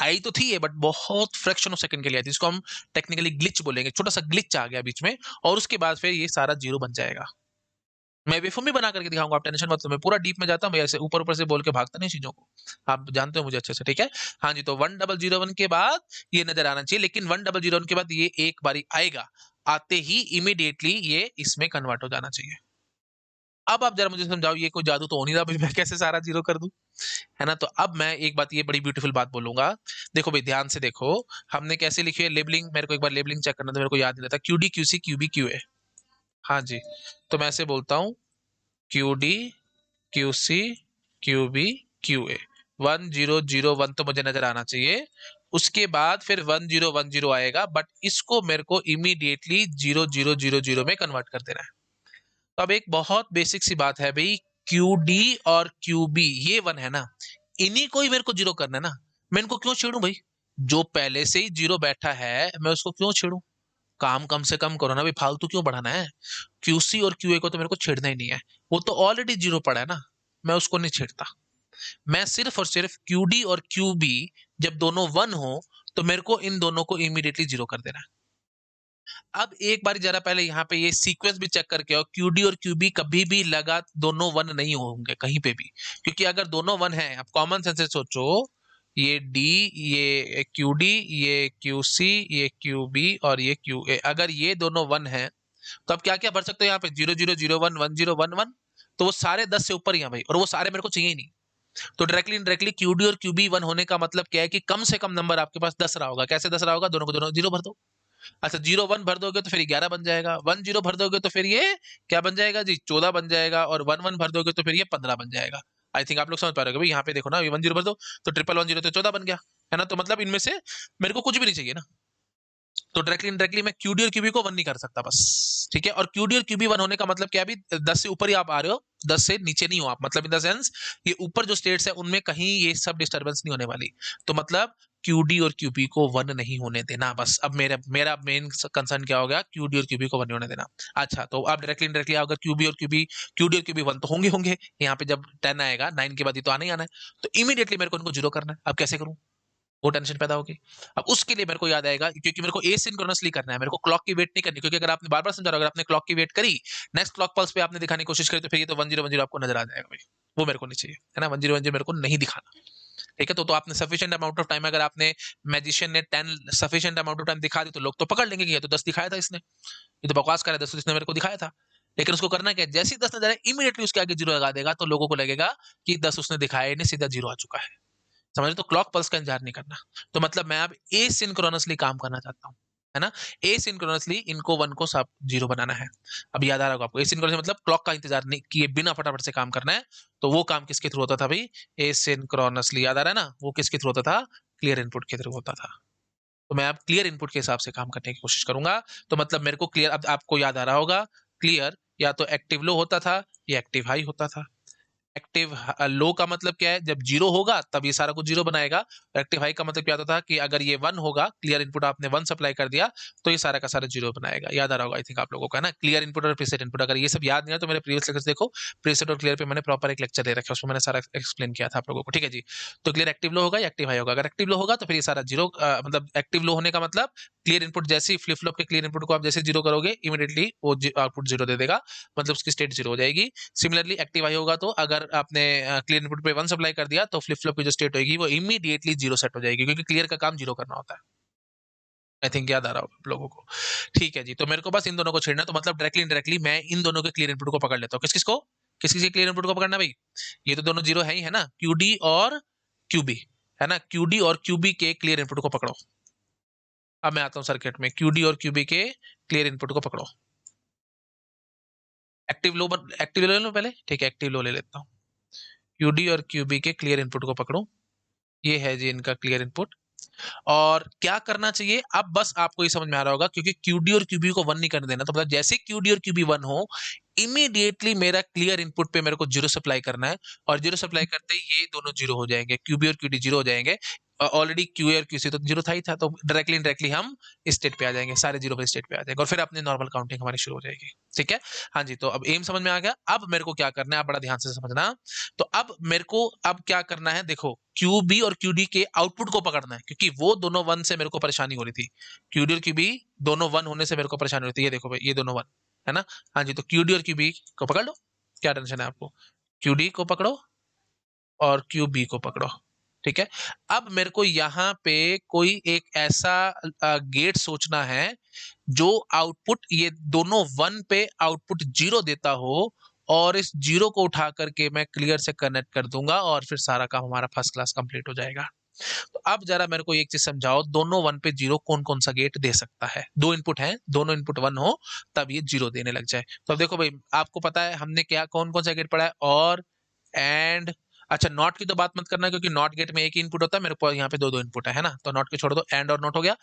आई तो थी है बट बहुत फ्रैक्शन ऑफ सेकंड के लिए आई थी, इसको हम टेक्निकली ग्लिच बोलेंगे, छोटा सा ग्लिच आ गया बीच में, और उसके बाद फिर ये सारा 0 बन जाएगा। मैं वेवफॉर्म भी बना करके दिखाऊंगा, आप टेंशन मत लो, मैं पूरा डीप में जाता हूँ भाई, ऐसे ऊपर ऊपर से बोल के भागता नहीं चीजों को, आप जानते हो मुझे अच्छे से, ठीक है। हाँ जी, तो 1001 के बाद ये नजर आना चाहिए, लेकिन 1001 के बाद ये एक बारी आएगा, आते ही इमीडिएटली ये इसमें कन्वर्ट हो जाना चाहिए। अब आप जरा मुझे समझाओ, ये कोई जादू तो हो नहीं रहा भाई, मैं कैसे सारा 0 कर दूं, है ना। तो अब मैं एक बात, ये बड़ी ब्यूटीफुल बात बोलूंगा। देखो भाई, ध्यान से देखो, हमने कैसे लिखी है लेबलिंग, मेरे को एक बार लेबलिंग चेक करना था, मेरे को याद नहीं रहता। Q D Q C Q B Q A, हाँ जी। तो मैं ऐसे बोलता हूँ, Q D Q C Q B Q A, 1001 तो मुझे नजर आना चाहिए। उसके बाद फिर 1010 आएगा, बट इसको मेरे को इमीडिएटली 0000 में कन्वर्ट कर देना है। तो अब एक बहुत बेसिक सी बात है भाई, क्यू डी और क्यू बी ये 1 है ना, इन्हीं को ही मेरे को 0 करना है ना। मैं इनको क्यों छेड़ू भाई, जो पहले से ही 0 बैठा है मैं उसको क्यों छेड़ू। काम कम से कम करो ना भाई, फालतू क्यों बढ़ाना है। क्यूसी और क्यूए को तो मेरे को छेड़ना ही नहीं है, वो तो ऑलरेडी 0 पड़ा है ना, मैं उसको नहीं छेड़ता। मैं सिर्फ और सिर्फ क्यू डी और क्यू बी जब दोनों 1 हो तो मेरे को इन दोनों को इमीडिएटली 0 कर देना है। अब एक बार जरा पहले यहाँ पे ये सीक्वेंस भी चेक करके आओ, क्यू डी और क्यू बी कभी भी लगा दोनों 1 नहीं होंगे कहीं पे भी, क्योंकि अगर दोनों 1 है, आप कॉमन सेंस से सोचो, ये डी, ये क्यू डी, ये क्यू सी, ये क्यू बी और ये क्यू ए, अगर ये दोनों 1 है तो आप क्या क्या भर सकते हो यहाँ पे, 0001 1011, तो वो सारे 10 से ऊपर ही हैं भाई, और वो सारे मेरे को चाहिए ही नहीं। तो डायरेक्टली इनडायरेक्टली क्यू डी और क्यू बी 1 होने का मतलब क्या है कि कम से कम नंबर आपके पास 10 रहा होगा। कैसे 10 रहा होगा, दोनों को दोनों 0 भर दो। अच्छा, 01 भर दोगे तो फिर 11 बन जाएगा, 10 भर दोगे तो फिर ये क्या बन जाएगा जी, 14 बन जाएगा, और 11 भर दोगे तो फिर ये 15 बन जाएगा। आई थिंक आप लोग समझ पा रहे हो भाई, यहाँ पे देखो ना, ये 10 भर दो तो 1110 तो 14 बन गया, है ना। तो मतलब इनमें से मेरे को कुछ भी नहीं चाहिए ना, तो डायरेक्टली इनडायरेक्टली मैं क्यूडी और क्यूबी को 1 नहीं कर सकता बस, ठीक है। और क्यूडी और क्यूबी 1 होने का मतलब क्या, अभी 10 से ऊपर ही आप आ रहे हो, 10 से नीचे नहीं हो आप, मतलब इन द सेंस ये ऊपर जो स्टेट्स है उनमें कहीं ये सब डिस्टर्बेंस नहीं होने वाली। तो मतलब क्यूडी और क्यूबी को 1 नहीं होने देना बस। अब मेरा मेरा मेन कंसर्न क्या हो गया, क्यूडी और क्यूबी को 1 नहीं होने देना। अच्छा, तो आप डायरेक्टली इनडायरेक्टली अगर क्यूडी और क्यूबी 1 तो होंगे होंगे, यहाँ पे जब 10 आएगा 9 के बाद ही तो आना ही आना है, तो इमीडिएटली मेरे को इनको 0 करना है। अब कैसे करूं, वो टेंशन पैदा होगी। अब उसके लिए मेरे को याद आएगा, क्योंकि मेरे को एसिंक्रोनसली करना है, मेरे को क्लॉक की वेट नहीं करनी, क्योंकि अगर आपने बार बार समझा रहा, अगर आपने क्लॉक की वेट करी, नेक्स्ट क्लॉक पल्स पे आपने दिखाने की कोशिश करी, तो फिर ये तो 1010 आपको नजर आ जाएगा भाई, वो मेरे को नहीं चाहिए, है ना। 1010 मेरे को नहीं दिखाना, ठीक है। तो आपने सफिशिएंट अमाउंट ऑफ टाइम, अगर आपने मैजिशियन ने 10 सफिशिएंट अमाउंट ऑफ टाइम दिखा दी, तो लोग तो पकड़ लेंगे कि ये तो 10 दिखाया था इसने, ये तो बकवास कर रहा है, 10 इसने मेरे को दिखाया था। लेकिन उसको करना क्या है, जैसे ही 10 नजर आए इमीडिएटली उसके आगे 0 लगा देगा, तो लोगों को लगेगा कि 10 उसने दिखाया नहीं, सीधा 0 आ चुका है। समझ रहे, तो क्लॉक पल्स का इंतजार नहीं करना। तो मतलब मैं अब एसिंक्रोनसली काम करना चाहता हूँ, है ना। एसिंक्रोनसली इनको 1 को सब 0 बनाना है। अब याद आ रहा होगा आपको, एसिंक्रोनस मतलब क्लॉक का इंतजार नहीं किए बिना फटाफट से काम करना है। तो वो काम किसके थ्रू होता था भाई, एसिंक्रोनसली, याद आ रहा है ना, वो किसके थ्रू होता था, क्लियर इनपुट के थ्रू होता था। तो मैं अब क्लियर इनपुट के हिसाब से काम करने की कोशिश करूंगा। तो मतलब मेरे को क्लियर, अब आपको याद आ रहा होगा, क्लियर या तो एक्टिव लो होता था या एक्टिव हाई होता था। एक्टिव लो का मतलब क्या है, जब 0 होगा तब ये सारा कुछ 0 बनाएगा। एक्टिव हाई का मतलब क्या होता था कि अगर ये 1 होगा, क्लियर इनपुट आपने 1 सप्लाई कर दिया, तो ये सारा का सारा 0 बनाएगा। याद आ रहा होगा आई थिंक आप लोगों को, है ना, क्लियर इनपुट और प्रीसेट इनपुट। अगर ये सब याद नहीं है तो मेरे प्रीवियस लेक्चर देखो, प्रीसेट और क्लियर पे मैंने प्रॉपर एक लेक्चर दे रखा है, उसमें मैंने सारा एक्सप्लेन किया था आप लोगों को, ठीक है जी। तो क्लियर एक्टिव लो होगा या एक्टिव हाई होगा, अगर एक्टिव लो होगा तो फिर ये सारा 0, मतलब एक्टिव लो होने का मतलब क्लियर इनपुट जैसे ही फ्लिप फ्लॉप के क्लियर इनपुट को आप जैसे 0 करोगे, इमीडिएटली वो आउटपुट 0 दे देगा, मतलब उसकी स्टेट 0 हो जाएगी। सिमिलरली एक्टिव हाई होगा, तो अगर आपने क्लियर इनपुट पे 1 सप्लाई कर दिया, तो फ्लिप फ्लॉप की जो स्टेट होगी वो इमीडिएटली 0 सेट हो जाएगी, क्योंकि क्लियर का काम 0 करना होता है। आई थिंक याद आ रहा होगा आप लोगों को, ठीक है जी। तो मेरे को बस इन दोनों को छेड़ना है, तो मतलब डायरेक्टली इनडायरेक्टली मैं इन दोनों के क्लियर इनपुट को पकड़ लेता हूँ। किस किस को, किस किस के क्लियर इनपुट को पकड़ना है भाई, ये तो दोनों 0 है ही, है ना, क्यूडी और क्यूबी, है ना, क्यूडी और क्यूबी के क्लियर इनपुट को पकड़ो। अब मैं आता हूँ सर्किट में, क्यूडी और क्यूबी के क्लियर इनपुट को पकड़ो। एक्टिव लो ले लो पहले, ठीक है, एक्टिव लो ले लेता हूँ। क्यूडी और क्यूबी के क्लियर इनपुट को पकड़ो, ये है जी इनका क्लियर इनपुट। और क्या करना चाहिए अब बस आपको ये समझ में आ रहा होगा, क्योंकि QD और QB को 1 नहीं करने देना, तो मतलब जैसे QD और QB 1 हो, इमीडिएटली मेरा क्लियर इनपुट पे मेरे को 0 सप्लाई करना है, और 0 सप्लाई करते ही ये दोनों 0 हो जाएंगे, QB और QD 0 हो जाएंगे। ऑलरेडी QA और QC तो 0 था ही था, तो डायरेक्टली इनडायरेक्टली हम स्टेट पे आ जाएंगे, सारे 0 पे स्टेट पे आ जाएंगे, और फिर अपनी नॉर्मल काउंटिंग हमारी शुरू हो जाएगी। ठीक है, हाँ जी। तो अब एम समझ में आ गया। अब मेरे को क्या करना है, आप बड़ा ध्यान से समझना। तो अब मेरे को अब क्या करना है, देखो QB और QD के आउटपुट को पकड़ना है, क्योंकि वो दोनों 1 से मेरे को परेशानी हो रही थी। QD और QB दोनों 1 होने से मेरे को परेशानी हो रही थी। ये देखो भाई, ये दोनों 1 है ना। हाँ जी, तो QD और QB को पकड़ लो, क्या टेंशन है आपको। QD को पकड़ो और QB को पकड़ो। ठीक है, अब मेरे को यहाँ पे कोई एक ऐसा गेट सोचना है जो आउटपुट ये दोनों 1 पे आउटपुट 0 देता हो, और इस 0 को उठा करके मैं क्लियर से कनेक्ट कर दूंगा, और फिर सारा काम हमारा फर्स्ट क्लास कंप्लीट हो जाएगा। तो अब जरा मेरे को एक चीज समझाओ, दोनों 1 पे 0 कौन कौन सा गेट दे सकता है। दो इनपुट है, दोनों इनपुट 1 हो तब ये 0 देने लग जाए। तो अब देखो भाई, आपको पता है हमने क्या कौन कौन सा गेट पढ़ा है, और एंड। अच्छा, नॉट की तो बात मत करना, क्योंकि नॉट गेट में एक ही इनपुट होता है, मेरे पास यहाँ पे दो दो इनपुट है ना, तो नॉट को छोड़ दो, एंड और नॉट हो गया।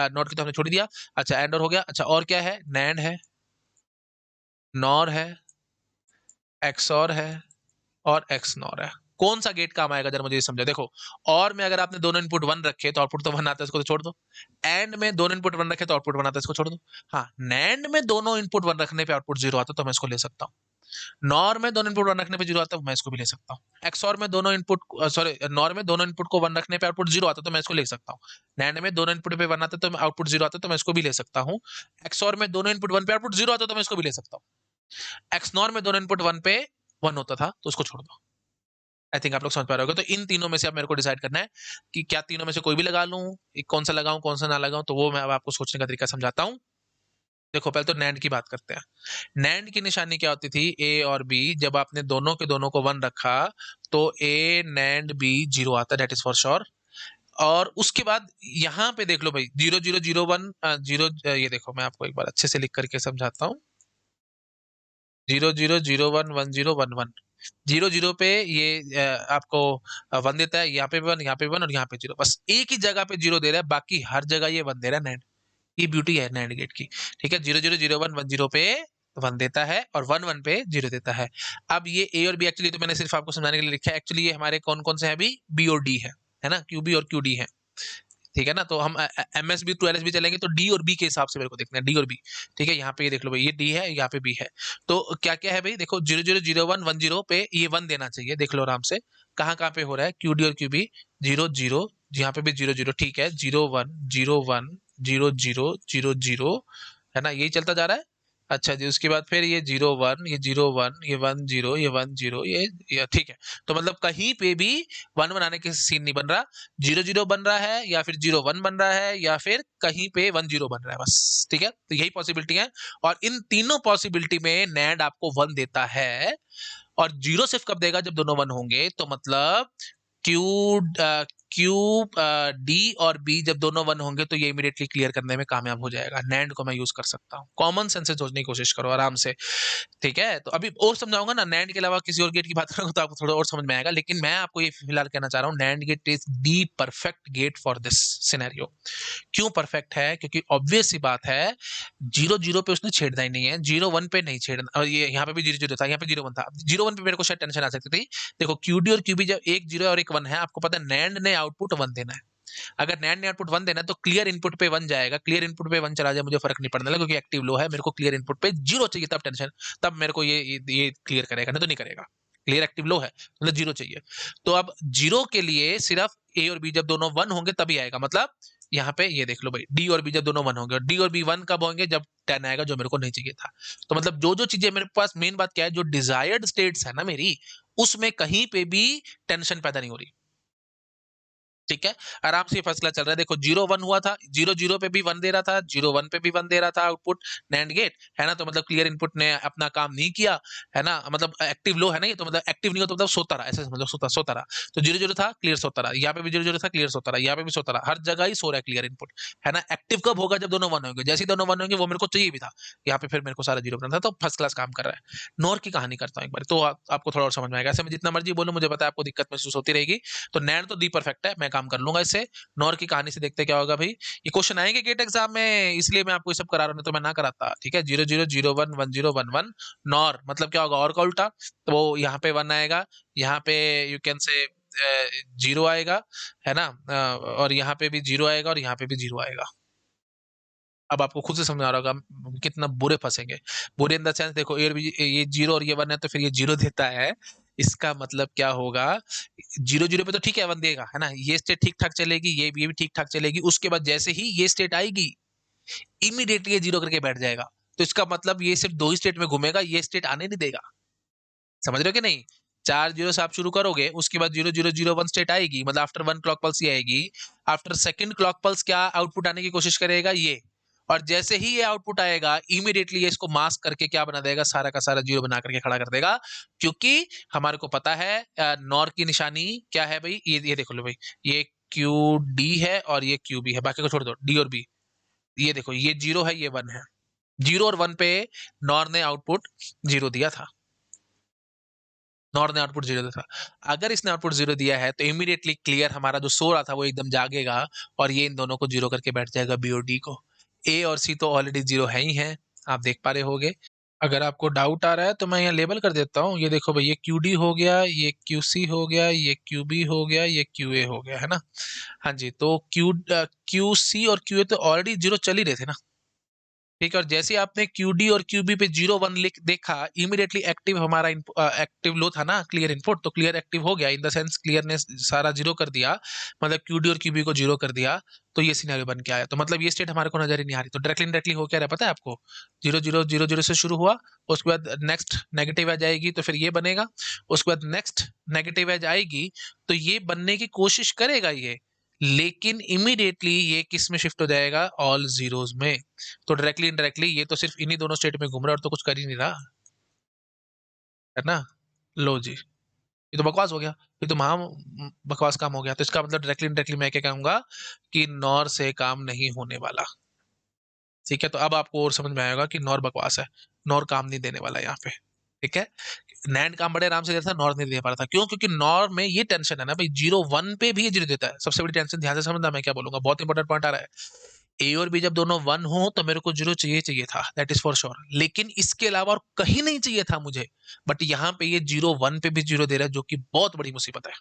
नॉट की तो हमने छोड़ दिया। अच्छा, एंड और हो गया। अच्छा, और क्या है, नैंड है, नॉर है, एक्सऑर है, और एक्स नॉर है। कौन सा गेट काम आएगा जरा मुझे ये समझो। देखो, और में अगर आपने दोनों इनपुट 1 रखे तो आउटपुट तो 1 आता है, इसको तो छोड़ दो। एंड में दोनों इनपुट 1 रखे तो आउटपुट 1 आता है, इसको छोड़ दो। हाँ, नैंड में दोनों इनपुट 1 रखने पे आउटपुट 0 आता है, तो मैं इसको ले सकता हूँ। नॉर में दोनों इनपुट 1 रखने पे 0 आता है, मैं इसको भी ले सकता हूँ। एक्सऑर में दोनों इनपुट, सॉरी, नॉर में दोनों इनपुट को 1 रखने पे आउटपुट 0 आता है, तो मैं इसको ले सकता हूँ। नैंड में दोनों इनपुट पे 1 आता है तो आउटपुट 0 आता है, तो मैं इसको भी ले सकता हूँ। एक्सऑर में दोनों इनपुट 1 पे आउटपुट 0 आता है, तो मैं इसको भी ले सकता हूँ। एक्सनॉर में दोनों इनपुट 1 पे 1 होता था, तो उसको छोड़ दो। आई थिंक आप लोग समझ पा रहे होगे। तो इन तीनों में से अब मेरे को डिसाइड करना है कि क्या तीनों में से कोई भी लगा लूं, कौन सा लगाऊं कौन सा ना लगाऊं, तो वो मैं अब आपको सोचने का तरीका समझाता हूं। देखो, पहले तो नैंड की बात करते हैं। नैंड की निशानी क्या होती थी, ए और बी, जब आपने दोनों के दोनों को 1 रखा तो ए नैंड बी 0 आता है, दैट इज फॉर श्योर। और उसके बाद यहाँ पे देख लो भाई, 0 0 0 1 0, ये देखो मैं आपको एक बार अच्छे से लिख करके समझाता हूँ। 0 0 0 1 1 0 1 1, 0 0 पे ये आपको 1 देता है, यहाँ पे 1, यहाँ पे 1 और यहाँ पे 0, बस एक ही जगह पे 0 दे रहा है, बाकी हर जगह ये 1 दे रहा है नैंड। ये ब्यूटी है नैंड गेट की। ठीक है, 0 0 0 1 1 0 पे 1 देता है, और 1 1 पे 0 देता है। अब ये ए और बी एक्चुअली तो मैंने सिर्फ आपको समझाने के लिए लिखा है, एक्चुअली ये हमारे कौन कौन से हैं अभी, बी और डी है ना, QB और QD है। ठीक है ना, तो हम MSB टू LSB चलेंगे तो डी और बी के हिसाब से मेरे को देखना है, डी और बी। ठीक है, यहाँ पे ये देख लो भाई, ये डी है, यहाँ पे बी है। तो क्या क्या है भाई, देखो 0 0 0 1 1 0 पे ये 1 देना चाहिए, देख लो आराम से। कहाँ कहाँ पे हो रहा है, QD और QB 0 0, यहाँ पे भी 0 0, ठीक है, 0 1 0 1 0 0 0 0, है ना, यही चलता जा रहा है। अच्छा जी, उसके बाद फिर ये 0 1, ये 0 1, ये 1 0, ये 1 0, ये ठीक है। तो मतलब कहीं पे भी 1 1 आने के सीन नहीं बन रहा। 0 0 बन रहा है, या फिर 0 1 बन रहा है, या फिर कहीं पे 1 0 बन रहा है, बस। ठीक है, तो यही पॉसिबिलिटी है। और इन तीनों पॉसिबिलिटी में नैंड आपको 1 देता है, और 0 सिर्फ कब देगा, जब दोनों 1 होंगे। तो मतलब क्यू क्यू डी और बी जब दोनों 1 होंगे तो ये इमीडिएटली क्लियर करने में कामयाब हो जाएगा। नैंड को मैं यूज कर सकता हूँ, कॉमन सेंस से सोचने की कोशिश करो आराम से। ठीक है, तो अभी और समझाऊंगा ना, नैंड के अलावा किसी और गेट की बात करूंगा तो आपको थोड़ा और समझ में आएगा, लेकिन मैं आपको ये फिलहाल कहना चाह रहा हूँ, NAND gate is the perfect gate for this scenario. क्यों परफेक्ट है, क्योंकि ऑब्वियस सी बात है, 0 0 पे उसने छेड़ना ही नहीं है, 0 1 पे नहीं छेड़ना, और ये यहाँ पे भी 0 0 था, यहाँ पे 0 1 था। 0 1 पे मेरे को शायद टेंशन आ सकती थी। देखो, QD और QB जब एक 0 और एक 1 है, आपको पता है नैंड ने आउटपुट 1 देना है। अगर नैंड ने आउटपुट 1 देना है तो क्लियर इनपुट पे 1 जाएगा, क्लियर इनपुट पे 1 चला जाए मुझे फर्क नहीं पड़ने लगा, क्योंकि एक्टिव लो है, मेरे को क्लियर इनपुट पे 0 चाहिए, तब टेंशन, तब मेरे को ये क्लियर करेगा, नहीं तो नहीं करेगा। क्लियर एक्टिव लो है, मतलब 0 चाहिए। तो अब 0 के लिए सिर्फ ए और बी जब दोनों 1 होंगे तभी आएगा। मतलब यहाँ पे ये देख लो भाई, डी और बी जब दोनों 1 होंगे, और डी और बी 1 कब होंगे, जब 10 आएगा, जो मेरे को नहीं चाहिए था। तो मतलब जो जो चीजें मेरे पास, मेन बात क्या है, जो डिजायर्ड स्टेट्स है ना मेरी, उसमें कहीं पे भी टेंशन पैदा नहीं हो रही। ठीक है, आराम से फर्स्ट क्लास चल रहा है। देखो, 0 1 हुआ था, 0 0 पे भी 1 दे रहा था, 0 1 पे भी 1 दे रहा था आउटपुट, नैंड गेट है ना। तो मतलब क्लियर इनपुट ने अपना काम नहीं किया, है ना, मतलब एक्टिव लो है ना ये, तो मतलब एक्टिव नहीं हो तो मतलब सोता रहा, ऐसे समझो, सोता सोता रहा। तो 0 0 था, क्लियर सोता रहा, यहाँ पे भी 0 0 था, क्लियर सोता रहा, यहाँ पे भी सोता रहा, हर जगह ही सो रहा है क्लियर इनपुट, है ना। एक्टिव कब होगा, जब दोनों 1 होंगे, जैसे ही दोनों 1 होंगे, वो मेरे को चाहिए भी था, यहाँ पे फिर मेरे को सारा 0 बनना था, तो फर्स्ट क्लास काम कर रहा है। नॉर की कहानी करता हूँ एक बार, तो आपको थोड़ा और समझ में आएगा। ऐसे मैं जितना मर्जी बोलूं, मुझे पता है आपको दिक्कत महसूस होती रहेगी। तो नैंड तो दी परफेक्ट है, मैं काम कर लूंगा इससे। नॉर की कहानी से देखते क्या होगा भाई। ये क्वेश्चन आएंगे गेट एग्जाम में, इसलिए मैं आपको ये सब करा रहा हूँ, नहीं तो मैं ना कराता। ठीक है, 00011011 नॉर मतलब क्या होगा, और का उल्टा। तो वो यहाँ पे 1 आएगा, यहाँ पे यू कैन से 0 आएगा, है ना। और यहाँ पे भी 0 आएगा और यहाँ पे भी 0 आएगा। अब आपको खुद से समझ आ रहा होगा हम कितना बुरे फंसेंगे। बुरे इन द सेंस, देखो ये 0 और ये 1 है, तो फिर ये 0 देता है। इसका मतलब क्या होगा, 0 0 पे तो ठीक है 1 देगा, है ना। ये स्टेट ठीक ठाक चलेगी, ये भी ठीक ठाक चलेगी। उसके बाद जैसे ही ये स्टेट आएगी, इमीडिएटली ये 0 करके बैठ जाएगा। तो इसका मतलब ये सिर्फ 2 ही स्टेट में घूमेगा, ये स्टेट आने नहीं देगा। समझ रहे हो कि नहीं। 4 0 से आप शुरू करोगे, उसके बाद 0001 स्टेट आएगी, मतलब आफ्टर 1 क्लॉक पल्स ये आएगी। आफ्टर सेकंड क्लॉक पल्स क्या आउटपुट आने की कोशिश करेगा, ये। और जैसे ही ये आउटपुट आएगा, इमीडिएटली ये इसको मास्क करके क्या बना देगा, सारा का सारा 0 बना करके खड़ा कर देगा। क्योंकि हमारे को पता है नॉर की निशानी क्या है भाई, ये देखो लो भाई, ये क्यू डी है और ये क्यू बी है, बाकी को छोड़ दो, डी और बी। ये देखो, ये 0 है, ये 1 है। 0 और 1 पे नॉर ने आउटपुट 0 दिया था। नॉर ने आउटपुट 0 दिया था। अगर इसने आउटपुट 0 दिया है, तो इमीडिएटली क्लियर हमारा जो सो रहा था वो एकदम जागेगा, और ये इन दोनों को 0 करके बैठ जाएगा, बी और डी को। ए और सी तो ऑलरेडी 0 है ही है, आप देख पा रहे होगे। अगर आपको डाउट आ रहा है तो मैं यहाँ लेबल कर देता हूँ। ये देखो भाई, ये क्यू डी हो गया, ये क्यू सी हो गया, ये क्यू बी हो गया, ये क्यू ए हो गया, है ना। हाँ जी, तो क्यू सी और क्यू ए तो ऑलरेडी 0 चल ही रहे थे ना। ठीक है, और जैसे आपने QD और QB पे 0 1 लिख देखा, इमीडिएटली एक्टिव हमारा एक्टिव लो था ना, क्लियर इनपुट, तो क्लियर एक्टिव हो गया, इन द सेंस क्लियर ने सारा 0 कर दिया, मतलब QD और QB को 0 कर दिया। तो ये सिनेरियो बन के आया, तो मतलब ये स्टेट हमारे को नजर ही नहीं आ रही। तो डायरेक्टली हो क्या रहा है पता है आपको, 0000 से शुरू हुआ, उसके बाद नेक्स्ट नेगेटिव एज आएगी तो फिर ये बनेगा, उसके बाद नेक्स्ट नेगेटिव एज आएगी तो ये बनने की कोशिश करेगा ये, लेकिन इमीडिएटली ये किस में शिफ्ट हो जाएगा, ऑल जीरोस में। तो डायरेक्टली इनडायरेक्टली ये तो सिर्फ इन्हीं दोनों स्टेट में घूम रहा है और तो कुछ कर ही नहीं रहा, है ना। लो जी, ये तो बकवास हो गया, ये तो महा बकवास काम हो गया। तो इसका मतलब डायरेक्टली इनडायरेक्टली मैं क्या कहूंगा कि नॉर से काम नहीं होने वाला। ठीक है, तो अब आपको और समझ में आएगा कि नॉर बकवास है, नॉर काम नहीं देने वाला यहाँ पे। ठीक है, नैंड काम बड़े आराम से देता था, नॉर नहीं दे पा रहा था। क्यों? क्योंकि नॉर में ये टेंशन है ना भाई, 0 1 पे भी ये 0 देता है। सबसे बड़ी टेंशन, ध्यान से समझना मैं क्या बोलूंगा, बहुत इंपॉर्टेंट पॉइंट आ रहा है। ए और बी जब दोनों 1 हो तो मेरे को 0 चाहिए चाहिए था, दैट इज फॉर श्योर, लेकिन इसके अलावा और कहीं नहीं चाहिए था मुझे। बट यहाँ पे ये 0 1 पे भी 0 दे रहा है, जो कि बहुत बड़ी मुसीबत है।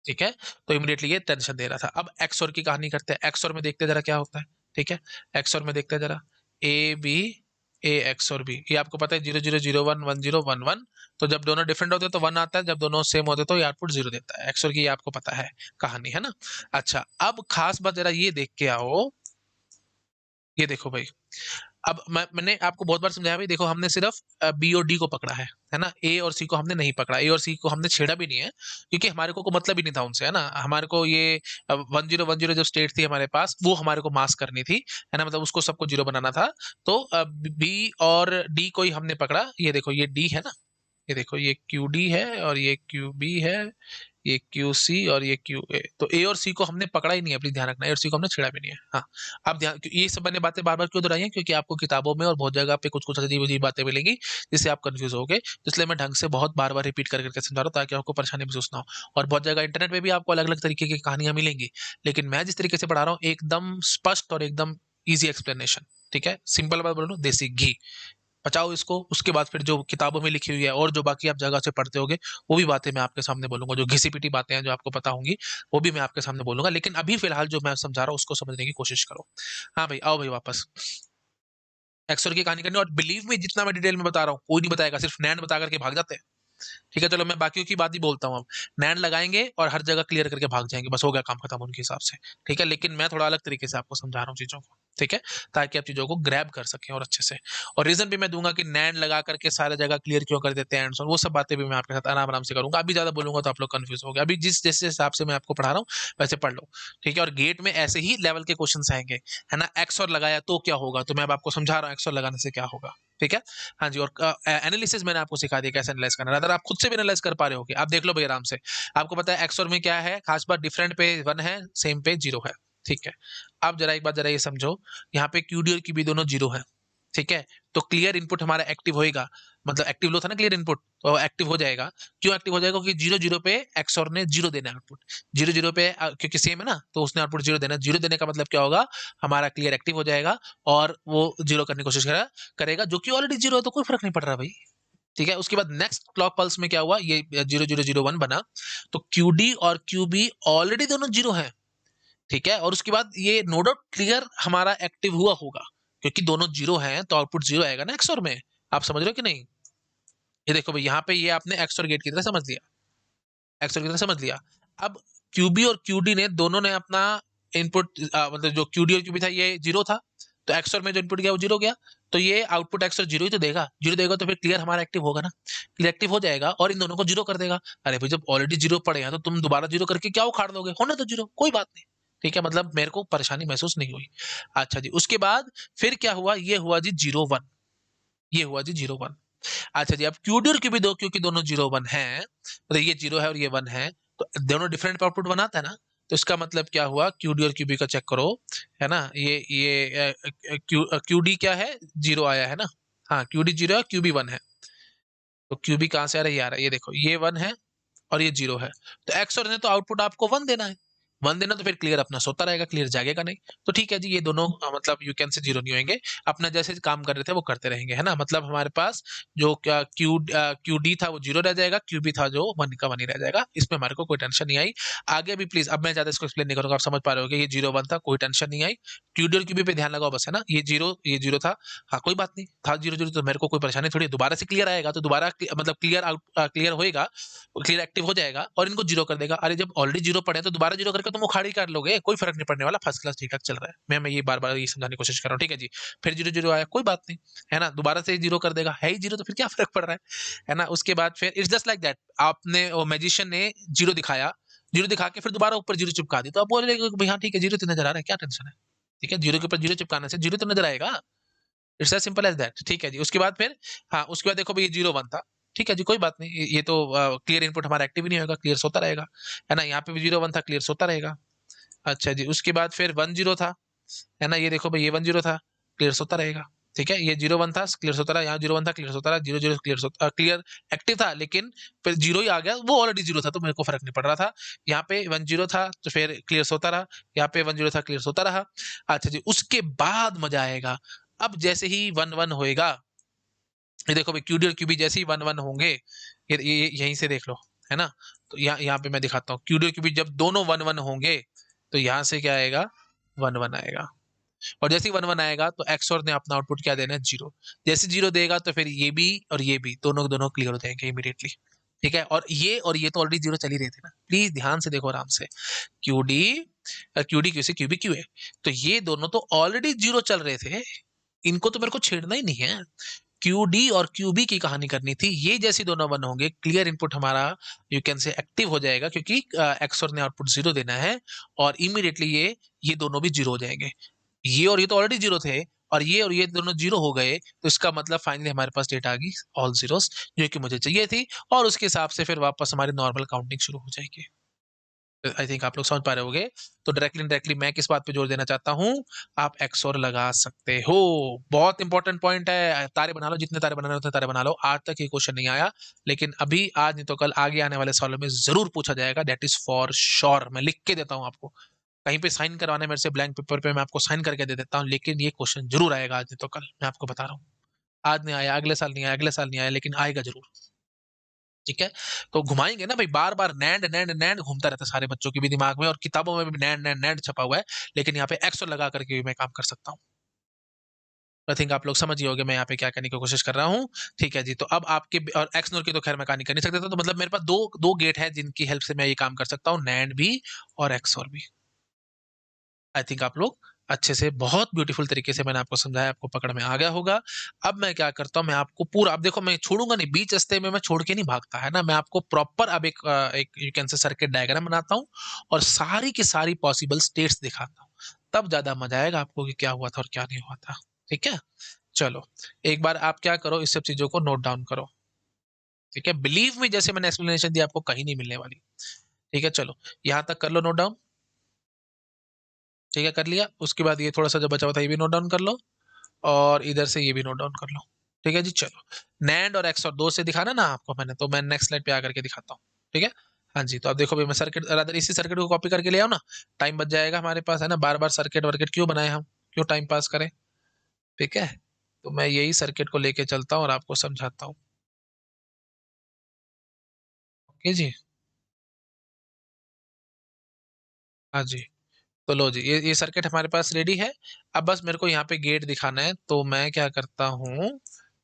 ठीक है, तो इमीडिएटली ये टेंशन दे रहा था। अब एक्सओर की कहानी करते हैं, एक्सओर में देखते जरा क्या होता है। ठीक है, एक्सओर में देखते हैं जरा, ए बी, ए एक्स और बी, ये आपको पता है 00011011। तो जब दोनों डिफरेंट होते हैं तो 1 आता है, जब दोनों सेम होते हैं तो ये आउटपुट 0 देता है। एक्सओर की ये आपको पता है कहानी, है ना। अच्छा, अब खास बात जरा ये देख के आओ, ये देखो भाई, अब मैंने आपको बहुत बार समझाया भाई, देखो हमने सिर्फ बी और डी को पकड़ा है ना। ए और सी को हमने नहीं पकड़ा, ए और सी को हमने छेड़ा भी नहीं है, क्योंकि हमारे को मतलब ही नहीं था उनसे, है ना। हमारे को ये 1010 जो स्टेट थी हमारे पास, वो हमारे को मास्क करनी थी, है ना, मतलब उसको सबको 0 बनाना था। तो बी और डी को ही हमने पकड़ा। ये देखो, ये डी है ना, ये देखो, ये क्यू डी है और ये क्यू बी है, ये क्यू सी और ये क्यू ए। तो ए और सी को हमने पकड़ा ही नहीं है, प्लीज ध्यान रखना, ए और सी को हमने छेड़ा भी नहीं है। हाँ, अब ध्यान, ये सब मैंने बातें बार बार क्यों दोहराई हैं, क्योंकि आपको किताबों में और बहुत जगह पे कुछ कुछ अजीब अजीब बातें मिलेंगी, जिससे आप कंफ्यूज हो गए। इसलिए मैं ढंग से बहुत बार बार रिपीट कर करके समझा रहा हूँ, ताकि आपको परेशानी महसूस ना हो। और बहुत जगह इंटरनेट पे भी आपको अलग अलग तरीके की कहानियां मिलेंगी, लेकिन मैं जिस तरीके से पढ़ा रहा हूँ, एकदम स्पष्ट और एकदम ईजी एक्सप्लेनेशन। ठीक है, सिंपल बात बोलो, देसी घी। बचाओ इसको, उसके बाद फिर जो किताबों में लिखी हुई है और जो बाकी आप जगह से पढ़ते होगे, वो भी बातें मैं आपके सामने बोलूंगा, जो घिसी पिटी बातें हैं जो आपको पता होंगी, वो भी मैं आपके सामने बोलूंगा। लेकिन अभी फिलहाल जो मैं समझा रहा हूँ उसको समझने की कोशिश करो। हाँ भाई, आओ भाई वापस एक्सोर की कहानी करनी। और बिलीव में जितना मैं डिटेल में बता रहा हूँ, कोई नहीं बताएगा, सिर्फ नैंड बता करके भाग जाते हैं। ठीक है, चलो मैं बाकियों की बात ही बोलता हूँ। अब नैंड लगाएंगे और हर जगह क्लियर करके भाग जाएंगे, बस हो गया काम खत्म उनके हिसाब से। ठीक है, लेकिन मैं थोड़ा अलग तरीके से आपको समझा रहा हूँ चीजों को। ठीक है, ताकि आप चीजों को ग्रैब कर सकें और अच्छे से। और रीजन भी मैं दूंगा कि नैंड लगा करके सारा जगह क्लियर क्यों कर देते हैं, एंड वो सब बातें भी मैं आपके साथ आराम आराम से करूंगा। अभी ज्यादा बोलूंगा तो आप लोग कंफ्यूज हो गए। अभी जिस जैसे हिसाब से मैं आपको पढ़ा रहा हूँ वैसे पढ़ लो। ठीक है, और गेट में ऐसे ही लेवल के क्वेश्चन आएंगे, है ना। एक्स और लगाया तो क्या होगा, तो मैं अब आपको समझा रहा हूँ एक्स और लगाने से क्या होगा। ठीक है, हाँ जी। और एनालिसिस मैंने आपको सिखा दिया कैसे एनालाइज करना, अगर आप खुद से भी एनालाइज कर पा रहे हो, आप देख लो भाई आराम से। आपको पता है एक्स और में क्या है खास बात, डिफरेंट पे 1 है, सेम पे 0 है। ठीक है, अब जरा एक बात जरा ये समझो, यहाँ पे क्यूडी और क्यूबी दोनों 0 है, ठीक है, तो क्लियर इनपुट हमारा एक्टिव होएगा, मतलब एक्टिव लो था ना क्लियर इनपुट, तो एक्टिव हो जाएगा। क्यों एक्टिव हो जाएगा? क्योंकि 0 0 पे एक्सऑर ने 0 देना है आउटपुट, 0 0 पे क्योंकि सेम है ना, तो उसने आउटपुट 0 देना। 0 देने का मतलब क्या होगा? हमारा क्लियर एक्टिव हो जाएगा और वो 0 करने की कोशिश करेगा, जो कि ऑलरेडी 0 है, तो कोई फर्क नहीं पड़ रहा भाई। ठीक है, उसके बाद नेक्स्ट क्लॉक पल्स में क्या हुआ, ये 0 0 0 1 बना, तो QD और QB ऑलरेडी दोनों 0 है। ठीक है, और उसके बाद ये नो डाउट क्लियर हमारा एक्टिव हुआ होगा, क्योंकि दोनों 0 हैं तो आउटपुट 0 आएगा ना एक्सओर में। आप समझ रहे हो कि नहीं? ये देखो भाई, यहाँ पे ये आपने एक्सओर गेट की तरह समझ लिया, एक्सओर की तरह समझ लिया। अब QB और QD ने दोनों ने अपना इनपुट, मतलब जो QD और QB था ये 0 था, तो एक्सओर में जो इनपुट गया वो 0 गया, तो ये आउटपुट एक्सओर 0 ही तो देगा। 0 देगा तो फिर क्लियर हमारा एक्टिव होगा ना, क्लियर एक्टिव हो जाएगा और इन दोनों को 0 कर देगा। अरे भाई, जब ऑलरेडी 0 पड़े हैं तो तुम दोबारा 0 करके क्या उखाड़ दोगे? होने तो 0, कोई बात नहीं। ठीक है, मतलब मेरे को परेशानी महसूस नहीं हुई। अच्छा जी, उसके बाद फिर क्या हुआ? ये हुआ जी 0 1, ये हुआ जी 0 1। अच्छा जी, अब QD और QB दो, क्योंकि दोनों 0 1 है, मतलब ये 0 है और ये 1 है, तो दोनों डिफरेंट आउटपुट बनाता है ना। तो इसका मतलब क्या हुआ? QD और QB का चेक करो, है ना, ये QD क्या है? 0 आया है ना। हाँ, QD 0 है, QB 1 है। तो QB कहाँ से आ रहा है? ये आ रहा है, ये देखो, ये 1 है और ये 0 है, तो एक्स और ने तो आउटपुट आपको 1 देना है। 1 देना तो फिर क्लियर अपना सोता रहेगा, क्लियर जागेगा नहीं। तो ठीक है जी, ये दोनों मतलब यू कैन से 0 नहीं होंगे, अपना जैसे काम कर रहे थे वो करते रहेंगे, है ना। मतलब हमारे पास जो क्या QD था वो 0 रह जाएगा, QB था जो 1 का 1 ही रह जाएगा। इसमें हमारे को कोई टेंशन नहीं आई। आगे भी प्लीज, अब मैं ज्यादा इसको एक्सप्लेन नहीं करूंगा, आप समझ पा रहे हो कि ये 0 1 था, कोई टेंशन नहीं आई। QD और QB पे ध्यान लगाओ बस, है ना। ये जीरो था, हाँ कोई बात नहीं, था 0 0, तो मेरे को कोई परेशानी थोड़ी है। दोबारा से क्लियर आएगा तो दोबारा मतलब क्लियर आउट क्लियर होएगा, क्लियर एक्टिव हो जाएगा और इनको 0 कर देगा। अरे जब ऑलरेडी 0 पड़े तो दोबारा 0 करके तुम उखाड़ी कर लोगे, कोई फर्क नहीं पड़ने वाला। फर्स्ट क्लास ठीक ठाक चल रहा है। मैं ये बार बार ये समझाने की कोशिश कर रहा हूँ, ठीक है जी। फिर 0 0 आया, कोई बात नहीं, है ना, दोबारा से 0 कर देगा, है ही 0, तो फिर क्या फर्क पड़ रहा है ना। उसके बाद फिर इट्स जस्ट लाइक दैट, आपने मैजिशियन ने 0 दिखाया, 0 दिखा के फिर दोबारा ऊपर 0 चिपका दी, तो आप बोले भाई हाँ ठीक है, 0 तो नजर आ रहा है, क्या टेंशन है। ठीक है, 0 के ऊपर 0 चिपकाने से 0 तो नजर आएगा। It's as simple as that. ठीक है जी, उसके बाद फिर, हाँ उसके बाद देखो भाई, ये 0 1 था। ठीक है जी, कोई बात नहीं, ये तो क्लियर इनपुट हमारा एक्टिव ही नहीं होगा, क्लियर सोता रहेगा, है ना। यहाँ पे भी 0 1 था, क्लियर सोता रहेगा। अच्छा जी, उसके बाद फिर 1 0 था, है ना, ये देखो भाई, ये 1 0 था, क्लियर सोता रहेगा। ठीक है, ये 0 1 था, क्लियर सोता रहा, यहाँ 0 1 था, क्लियर सोता रहा, 0 0 क्लियर एक्टिव था, लेकिन फिर 0 ही आ गया, वो ऑलरेडी 0 था तो मेरे को फर्क नहीं पड़ रहा था। यहाँ पे 1 0 था तो फिर क्लियर सोता रहा, यहाँ पे 1 0 था, क्लियर सोता रहा। अच्छा जी, उसके बाद मजा आएगा। अब जैसे ही 1 1 होएगा, ये देखो भाई, QD और QB जैसे ही 1 1 होंगे, ये यहीं से देख लो, है ना। तो यहाँ पे मैं दिखाता हूँ, QD और QB जब दोनों 1 1 होंगे, तो यहाँ से क्या आएगा? 1 1 आएगा। और जैसे ही 1 1 आएगा तो XOR ने अपना आउटपुट क्या देना है? 0। जैसे 0 देगा तो फिर ये भी और ये भी दोनों दोनों क्लियर हो जाएंगे इमीडिएटली। ठीक है, और ये तो ऑलरेडी 0 चल ही रहे थे ना, प्लीज ध्यान से देखो आराम से। QD QD क्यू से QB क्यू है, तो ये दोनों तो ऑलरेडी 0 चल रहे थे, इनको तो मेरे को छेड़ना ही नहीं है। QD और QB की कहानी करनी थी। ये जैसे दोनों 1 होंगे, क्लियर इनपुट हमारा यू कैन से एक्टिव हो जाएगा, क्योंकि एक्सोर ने आउटपुट 0 देना है और इमीडिएटली ये दोनों भी 0 हो जाएंगे। ये तो ऑलरेडी 0 थे, और ये दोनों 0 हो गए, तो इसका मतलब फाइनली हमारे पास डेटा आ गई ऑल जीरोस, जो कि मुझे चाहिए थी। और उसके हिसाब से फिर वापस हमारी नॉर्मल काउंटिंग शुरू हो जाएगी। आई थिंक आप लोग समझ पा रहे होगे। तो डायरेक्टली इनडायरेक्टली मैं किस बात पे जोर देना चाहता हूँ, आप एक्सओर लगा सकते हो। बहुत इंपॉर्टेंट पॉइंट है, तारे बना लो, जितने तारे बनाने उतने तारे बना लो। आज तक ये क्वेश्चन नहीं आया, लेकिन अभी आज नहीं तो कल आगे आने वाले सालों में जरूर पूछा जाएगा, दैट इज फॉर श्योर। मैं लिख के देता हूँ आपको, कहीं पे साइन करवाने मेरे से ब्लैंक पेपर पे मैं आपको साइन करके दे देता हूँ, लेकिन ये क्वेश्चन जरूर आएगा आज नहीं तो कल, मैं आपको बता रहा हूँ। आज नहीं आया, अगले साल नहीं आया, अगले साल नहीं आया, लेकिन आएगा जरूर। ठीक है, तो घुमाएंगे ना भाई, बार बार नैंड नैंड नैंड घूमता रहता है सारे बच्चों के भी दिमाग में, और किताबों में भी नैंड नैंड नैंड छपा हुआ है, लेकिन यहाँ पे एक्स लगा करके भी मैं काम कर सकता हूँ। आई थिंक आप लोग समझ ही होंगे मैं यहाँ पे क्या करने की कोशिश कर रहा हूँ। ठीक है जी, तो अब आपके और एक्स नोर की तो खैर मैं कहानी कर नहीं सकता था, तो मतलब मेरे पास दो दो गेट है जिनकी हेल्प से मैं ये काम कर सकता हूँ, नैंड भी और एक्स और भी। आई थिंक आप लोग अच्छे से, बहुत ब्यूटीफुल तरीके से मैंने आपको समझाया, आपको पकड़ में आ गया होगा। अब मैं क्या करता हूँ, मैं आपको पूरा, अब देखो मैं छोड़ूंगा नहीं, बीच रास्ते में मैं छोड़ के नहीं भागता, है ना। मैं आपको प्रॉपर अब एक यू कैन से सर्किट डायग्राम बनाता हूँ और सारी की सारी पॉसिबल स्टेट्स दिखाता हूँ, तब ज्यादा मजा आएगा आपको कि क्या हुआ था और क्या नहीं हुआ था। ठीक है, चलो एक बार आप क्या करो, इस सब चीजों को नोट डाउन करो। ठीक है, बिलीव में जैसे मैंने एक्सप्लेनेशन दी आपको कहीं नहीं मिलने वाली। ठीक है, चलो यहां तक कर लो नोट डाउन। ठीक है, कर लिया। उसके बाद ये थोड़ा सा जो बचा हुआ था ये भी नोट डाउन कर लो। और इधर से ये भी नोट डाउन कर लो। ठीक है जी, चलो। नैंड और एक्स और दो से दिखाना ना आपको मैंने, तो मैं नेक्स्ट स्लाइड पे आकर के दिखाता हूँ। ठीक है। हाँ जी, तो अब देखो भाई, मैं सर्किट रादर इसी सर्किट को कॉपी करके ले आऊँ ना, टाइम बच जाएगा हमारे पास, है ना। बार बार सर्किट वर्किट क्यों बनाए हम, क्यों टाइम पास करें। ठीक है, तो मैं यही सर्किट को लेके चलता हूँ और आपको समझाता हूँ। ओके जी। हाँ जी, तो लो जी, ये सर्किट हमारे पास रेडी है। अब बस मेरे को यहाँ पे गेट दिखाना है, तो मैं क्या करता हूँ,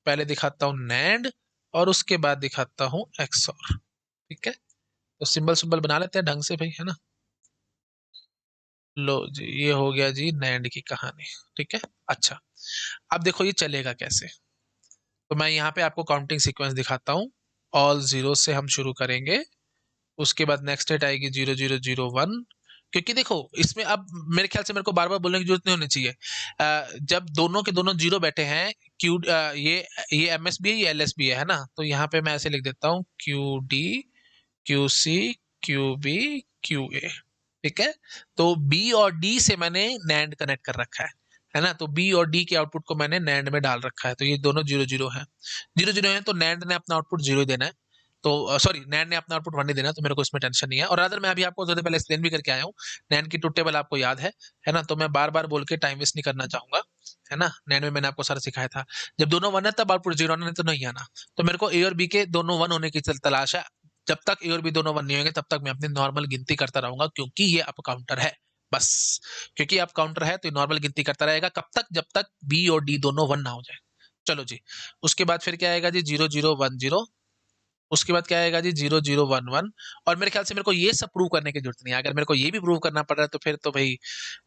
पहले दिखाता हूँ नैंड और उसके बाद दिखाता हूँ एक्सॉर। ठीक है, तो सिंबल सिंबल बना लेते हैं ढंग से भाई, है ना। लो जी, ये हो गया जी नैंड की कहानी। ठीक है। अच्छा, अब देखो ये चलेगा कैसे। तो मैं यहाँ पे आपको काउंटिंग सीक्वेंस दिखाता हूँ। ऑल जीरो से हम शुरू करेंगे, उसके बाद नेक्स्ट डेट आएगी 0001। क्योंकि देखो इसमें अब मेरे ख्याल से मेरे को बार बार बोलने की जरूरत नहीं होनी चाहिए। जब दोनों के दोनों जीरो बैठे हैं, ये एमएसबी है, ये एलएसबी है ना। तो यहाँ पे मैं ऐसे लिख देता हूँ, Q D, Q C, Q B, Q A. ठीक है, तो बी और डी से मैंने नैंड कनेक्ट कर रखा है ना। तो बी और डी के आउटपुट को मैंने नैंड में डाल रखा है, तो ये दोनों जीरो जीरो है। जीरो जीरो है, तो नैंड ने अपना आउटपुट जीरो देना है। तो सॉरी, नैंड ने अपना आउटपुट वन नहीं देना, तो मेरे को इसमें टेंशन नहीं है। और अदर मैं अभी आपको थोड़ी पहले एक्सप्लेन भी करके आया हूँ। नैंड की ट्रुथ टेबल आपको याद है ना। तो मैं बार बार बोल के टाइम वेस्ट नहीं करना चाहूंगा, है ना। नैंड में मैंने आपको सारा सिखाया था। जब दोनों वन है तब आउटपुट जीरो आना, नहीं तो नहीं आना। तो मेरे को ए और बी के दोनों वन होने की तलाश है। जब तक ए और बी दोनों वन नहीं होंगे तब तक मैं अपनी नॉर्मल गिनती करता रहूंगा, क्योंकि ये अप काउंटर है। बस, क्योंकि अप काउंटर है तो नॉर्मल गिनती करता रहेगा कब तक, जब तक बी और डी दोनों वन ना हो जाए। चलो जी, उसके बाद फिर क्या आएगा जी, 0010। उसके बाद क्या आएगा जी, 0011। और मेरे ख्याल से मेरे को ये सब प्रूव करने की जरूरत नहीं है। अगर मेरे को ये भी प्रूव करना पड़ रहा है तो फिर तो भाई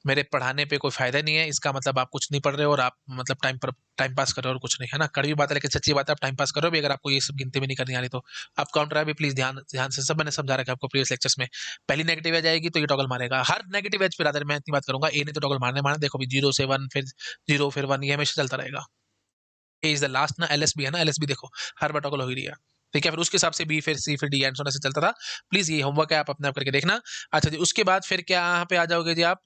मेरे पढ़ाने पे कोई फायदा नहीं है। इसका मतलब आप कुछ नहीं पढ़ रहे हो, और आप मतलब टाइम पास कर रहे हो और कुछ नहीं, है ना। कड़वी बात है लेकिन सच्ची बात है, आप टाइम पास कर रहे हो भी अगर आपको ये सब गिनती भी नहीं करनी आ रही तो। आप काउंटर भी प्लीज ध्यान ध्यान से, सब मैंने समझा रखा है आपको प्रीवियस लेक्चर्स में। पहली नेगेटिव एज आएगी तो ये टॉगल मारेगा, हर नेगेटिव एज पे रादर मैं इतनी बात करूंगा, ए ने तो टॉगल मारने मारना। देखो भी 0 से 1, फिर 0 फिर 1, ये हमेशा चलता रहेगा। ए इज द लास्ट ना, एलएसबी है ना, एलएसबी देखो हर बार टॉगल हो ही रही है। ठीक है, फिर उसके हिसाब से बी, फिर सी, फिर डी एंड सो on ऐसे चलता था। प्लीज ये होमवर्क है, आप अपने आप करके देखना। अच्छा जी, उसके बाद फिर क्या यहाँ पे आ जाओगे जी, आप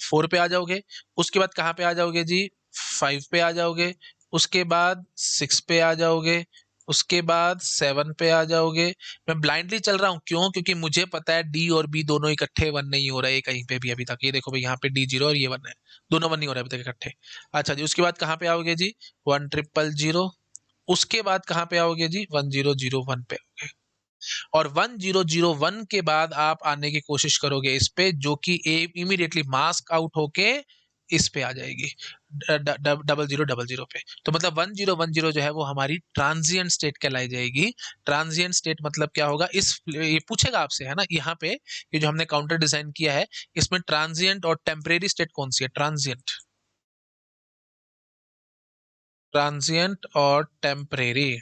4 पे आ जाओगे। उसके बाद कहाँ पे आ जाओगे जी, 5 पे आ जाओगे। उसके बाद 6 पे आ जाओगे। उसके बाद 7 पे आ जाओगे। मैं ब्लाइंडली चल रहा हूँ, क्यों, क्योंकि मुझे पता है डी और बी दोनों इकट्ठे वन नहीं हो रहे कहीं पे भी अभी तक। ये देखो भाई, यहाँ पे डी जीरो और ये वन है, दोनों वन नहीं हो रहे अभी तक इकट्ठे। अच्छा जी, उसके बाद कहाँ पे आओगे जी, 10000। उसके बाद कहाँ पे आओगे जी, 1001 पे आओगे। और 1001 के बाद आप आने की कोशिश करोगे इस पे, जो कि इमीडिएटली मास्क आउट होके इस पे आ जाएगी, 0000 पे। तो मतलब 1010 जो है वो हमारी ट्रांजिएंट स्टेट कहलाई जाएगी। ट्रांजिएंट स्टेट मतलब क्या होगा, इस ये पूछेगा आपसे, है ना। यहाँ पे ये जो हमने काउंटर डिजाइन किया है, इसमें ट्रांजिएंट और टेम्परेरी स्टेट कौन सी है, ट्रांजिएंट, ट्रांजिएंट और टेम्परेरी।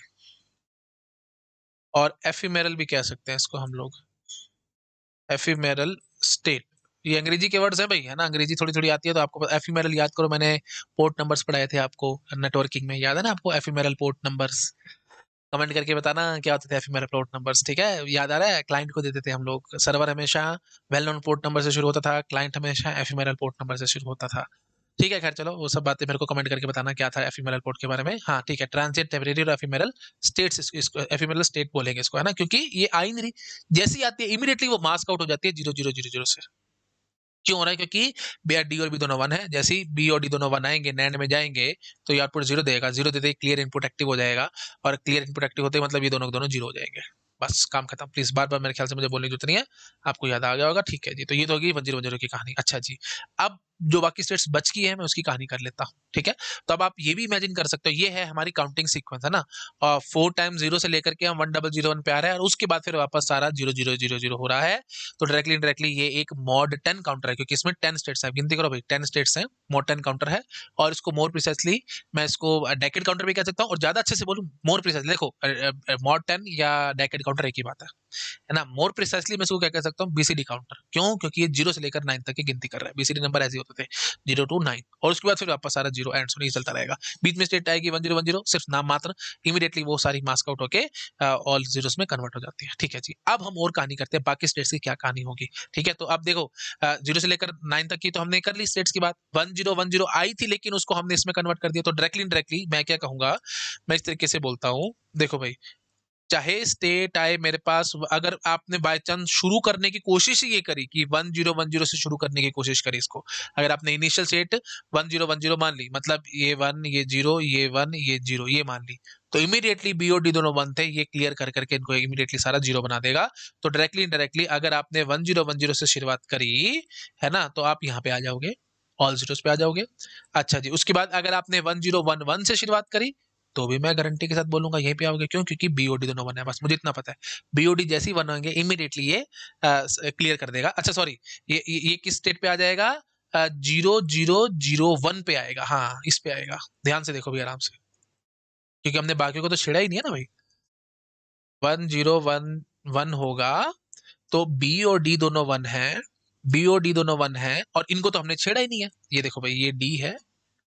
और एफिमेरल भी कह सकते हैं इसको हम लोग, एफिमेरल स्टेट। ये अंग्रेजी के वर्ड्स है भाई, है ना। अंग्रेजी थोड़ी थोड़ी आती है तो आपको एफिमेरल याद करो, मैंने पोर्ट नंबर्स पढ़ाए थे आपको नेटवर्किंग में, याद है ना आपको एफिमेरल पोर्ट नंबर्स। कमेंट करके बताना क्या होते थे एफिमेरल पोर्ट नंबर्स। ठीक है, याद आ रहा है, क्लाइंट को देते थे हम लोग। सर्वर हमेशा वेल नोन पोर्ट नंबर से शुरू होता था, क्लाइंट हमेशा एफिमेरल पोर्ट नंबर से शुरू होता था। ठीक है, खैर चलो, वो सब बातें मेरे को कमेंट करके बताना क्या था एफिमेरल पोर्ट के बारे में। हाँ ठीक है, ट्रांजिट, टेम्परेरी और एफिमेरल स्टेट्स, इसको एफिमेरल स्टेट बोलेंगे इसको, है ना। क्योंकि ये आ ही नहीं रही, जैसी आती है इमीडिएटली वो मास्क आउट हो जाती है 0000 से। क्यों हो रहा है, क्योंकि बी और डी और बी दोनों वन है। जैसे ही बी और डी दोनों वन आएंगे, नैंड में जाएंगे, तो ये आउटपुट जीरो देगा। जीरो देते ही क्लियर इनपुट एक्टिव हो जाएगा, और क्लियर इनपुट एक्टिव होते ही मतलब ये दोनों के दोनों जीरो हो जाएंगे। बस काम खत्म। प्लीज बार बार मेरे ख्याल से मुझे बोलने की जरूरत नहीं है, आपको याद आ गया होगा। ठीक है जी, तो ये तो होगी 1010 की कहानी। अच्छा जी, अब जो बाकी स्टेट्स बच की है मैं उसकी कहानी कर लेता हूँ। ठीक है, तो अब आप ये भी इमेजिन कर सकते हो, ये है हमारी काउंटिंग सीक्वेंस, है ना। और 4 टाइम्स जीरो से लेकर के हम 1001 पे आ रहे हैं, और उसके बाद फिर वापस सारा 0000 हो रहा है। तो डायरेक्टली इनडायरेक्टली ये एक मॉड 10 काउंटर है, क्योंकि इसमें 10 स्टेट्स हैं। गिनती करो भाई, 10 स्टेट्स हैं, मॉड 10 काउंटर है। और इसको मोर प्रिसाइसली मैं इसको डेकेड काउंटर भी कह सकता हूँ, और ज्यादा अच्छे से बोलूँ मोर प्रिसाइसली, देखो मॉड 10 या डेकेड काउंटर एक ही बात है ना। मोर प्रिसाइसली मैं इसको क्या कह सकता हूँ, बीसीडी काउंटर। क्यों, क्योंकि ये 0 से लेकर 9 तक की गिनती कर रहा है, बीसीडी नंबर ऐसे होते थे 0 to 9 और उसके बाद फिर वापस सारा 0 एंड नहीं चलता रहेगा। बीच में स्टेट आएगी 1010 सिर्फ नाम मात्र, इमीडिएटली वो सारी मास्क आउट होके ऑल जीरोस में कन्वर्ट हो जाती है। ठीक है जी, अब हम और कहानी करते हैं बाकी स्टेट्स की क्या कहानी होगी। ठीक है, तो अब देखो 0 से लेकर 9 तक की तो हमने कर ली स्टेट्स की बात। 1010 आई थी लेकिन उसको हमने इसमें कन्वर्ट कर दिया, तो डायरेक्टली मैं क्या कहूंगा, मैं इस तरीके से बोलता हूँ, देखो भाई चाहे स्टेट आए मेरे पास, अगर आपने बाय चांस शुरू करने की कोशिश ही ये करी कि 1010 से शुरू करने की कोशिश करी इसको, अगर आपने इनिशियल स्टेट 1010 मान ली, मतलब ये 1 ये 0 ये 1 ये 0 ये मान ली, तो इमीडिएटली बीओडी दोनों 1 थे, ये क्लियर कर करके इनको इमीडिएटली सारा 0 बना देगा। तो डायरेक्टली इनडायरेक्टली अगर आपने 1010 से शुरुआत करी है ना, तो आप यहाँ पे आ जाओगे, ऑल जीरोस पे आ जाओगे। अच्छा जी, उसके बाद अगर आपने 1011 से शुरुआत करी तो भी मैं गारंटी के साथ बोलूंगा यहीं पे आओगे। क्यों? क्योंकि बीओडी दोनों वन है, बस मुझे इतना पता है। बीओडी जैसे ही वन होंगे इमीडिएटली ये क्लियर कर देगा। अच्छा सॉरी, ये किस स्टेट पे आ जाएगा? 0001 पे आएगा। हाँ, इस पे आएगा, ध्यान से देखो भी आराम से, क्योंकि हमने बाकियों को तो छेड़ा ही नहीं है ना भाई। 1011 होगा तो बी और डी दोनों वन है, बी और डी दोनों वन है, और इनको तो हमने छेड़ा ही नहीं है। ये देखो भाई, ये डी है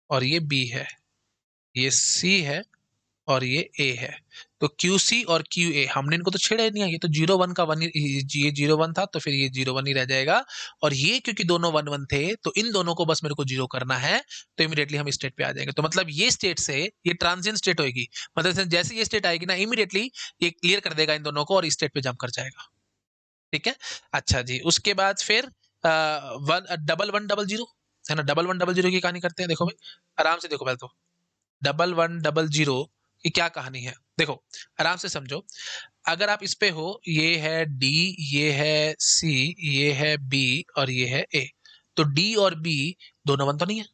और ये बी है, ये सी है और ये ए है। तो क्यू सी और क्यू ए हमने इनको तो छेड़ा ही नहीं है, ये तो 01 का वन, ये 01 था तो फिर ये 01 ही रह जाएगा। और ये क्योंकि दोनों 11 थे तो इन दोनों को बस मेरे को 0 करना है, तो इमीडिएटली हम स्टेट पे आ जाएंगे। तो मतलब ये स्टेट से ये ट्रांजिएंट स्टेट होगी, मतलब जैसे ये स्टेट आएगी ना इमीडिएटली ये क्लियर कर देगा इन दोनों को और स्टेट पे जंप कर जाएगा। ठीक है। अच्छा जी, उसके बाद फिर डबल वन डबल जीरो है ना, डबल वन डबल जीरो की कहानी करते हैं। देखो भाई आराम से देखो, पहले तो डबल वन डबल जीरो की क्या कहानी है, देखो आराम से समझो। अगर आप इस पे हो, ये है डी, ये है सी, ये है बी और ये है ए, तो डी और बी दोनों वन तो नहीं है,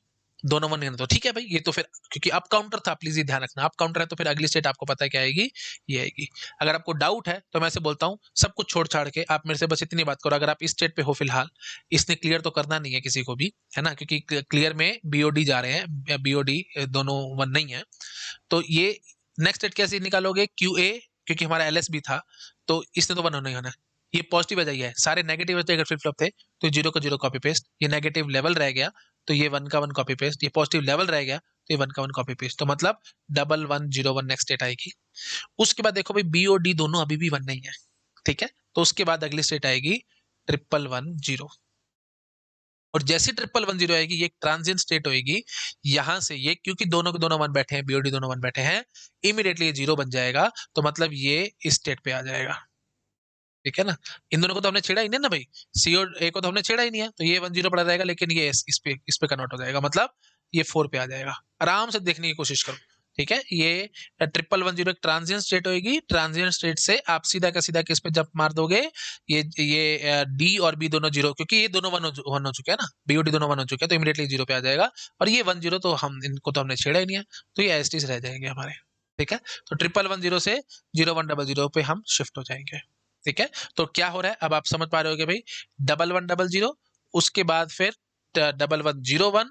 दोनों वन नहीं है, तो ठीक है भाई, ये तो फिर क्योंकि अप काउंटर था, प्लीज ये ध्यान रखना, अप काउंटर है तो फिर अगली स्टेट आपको पता है क्या आएगी, ये आएगी। अगर आपको डाउट है तो मैं ऐसे बोलता हूँ, सब कुछ छोड़ छाड़ के आप मेरे से बस इतनी बात करो, अगर आप इस स्टेट पे हो फिलहाल, इसने क्लियर तो करना नहीं है किसी को भी, है ना, क्योंकि क्लियर में बीओडी जा रहे हैं, बीओडी दोनों वन नहीं है। तो ये नेक्स्ट स्टेट कैसे निकालोगे? क्यू ए, क्योंकि हमारा एल एस बी था तो इसने तो वन होना ही होना है। ये पॉजिटिव आ जाइए है, सारे नेगेटिव होते अगर फ्लिप फ्लॉप थे तो जीरो का जीरो कॉपी पेस्ट, ये नेगेटिव लेवल रह गया तो ये वन का वन कॉपी पेस्ट, ये पॉजिटिव लेवल रह गया तो ये वन का वन कॉपी पेस्ट, तो मतलब 1101 नेक्स्ट स्टेट आएगी। उसके बाद देखो भाई बी और डी दोनों अभी भी वन नहीं है, ठीक है, तो उसके बाद अगली स्टेट आएगी 1110। और जैसे 1110 आएगी ये एक ट्रांजिएंट स्टेट होगी, यहां से ये क्योंकि दोनों के दोनों वन बैठे हैं, बीओडी दोनों वन बैठे हैं, इमीडिएटली ये 0 बन जाएगा, तो मतलब ये इस स्टेट पे आ जाएगा। ठीक है ना, इन दोनों को तो हमने छेड़ा ही नहीं ना भाई, सी और ए को तो हमने छेड़ा ही नहीं है, तो ये 10 पड़ा रहेगा, लेकिन ये इस पे कन्वर्ट हो जाएगा, मतलब ये 4 पे आ जाएगा। आराम से देखने की कोशिश करो। ठीक है, ये 1110 एक ट्रांजिएंट स्टेट होगी, ट्रांजिएंट स्टेट से आप सीधा का सीधा किस पे जंप मार दोगे, ये डी और बी दोनों 0, क्योंकि ये दोनों वन हो चुके हैं ना, बी और डी दोनों वन हो चुके हैं, तो इमीडिएटली 0 पे आ जाएगा। और ये 10 तो हम इनको तो हमने छेड़ा ही नहीं है, तो ये एस टी रह जाएंगे हमारे। ठीक है, तो 1110 से 0100 पे हम शिफ्ट हो जाएंगे। ठीक है, तो क्या हो रहा है अब आप समझ पा रहे हो भाई, 1110, उसके बाद फिर 1101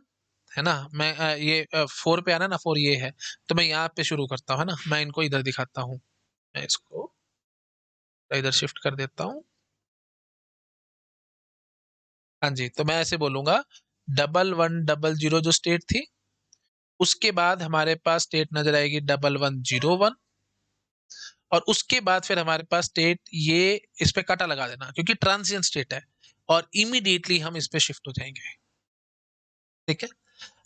है ना। मैं ये 4 पे आना ना, 4 ये है, तो मैं यहाँ पे शुरू करता हूँ, है ना, मैं इनको इधर दिखाता हूँ, मैं इसको इधर शिफ्ट कर देता हूँ। हाँ जी, तो मैं ऐसे बोलूंगा 1110 जो स्टेट थी, उसके बाद हमारे पास स्टेट नजर आएगी 1101, और उसके बाद फिर हमारे पास स्टेट, ये इस पे काटा लगा देना क्योंकि ट्रांजिएंट स्टेट है, और इमीडिएटली हम इस पे शिफ्ट हो जाएंगे। ठीक है।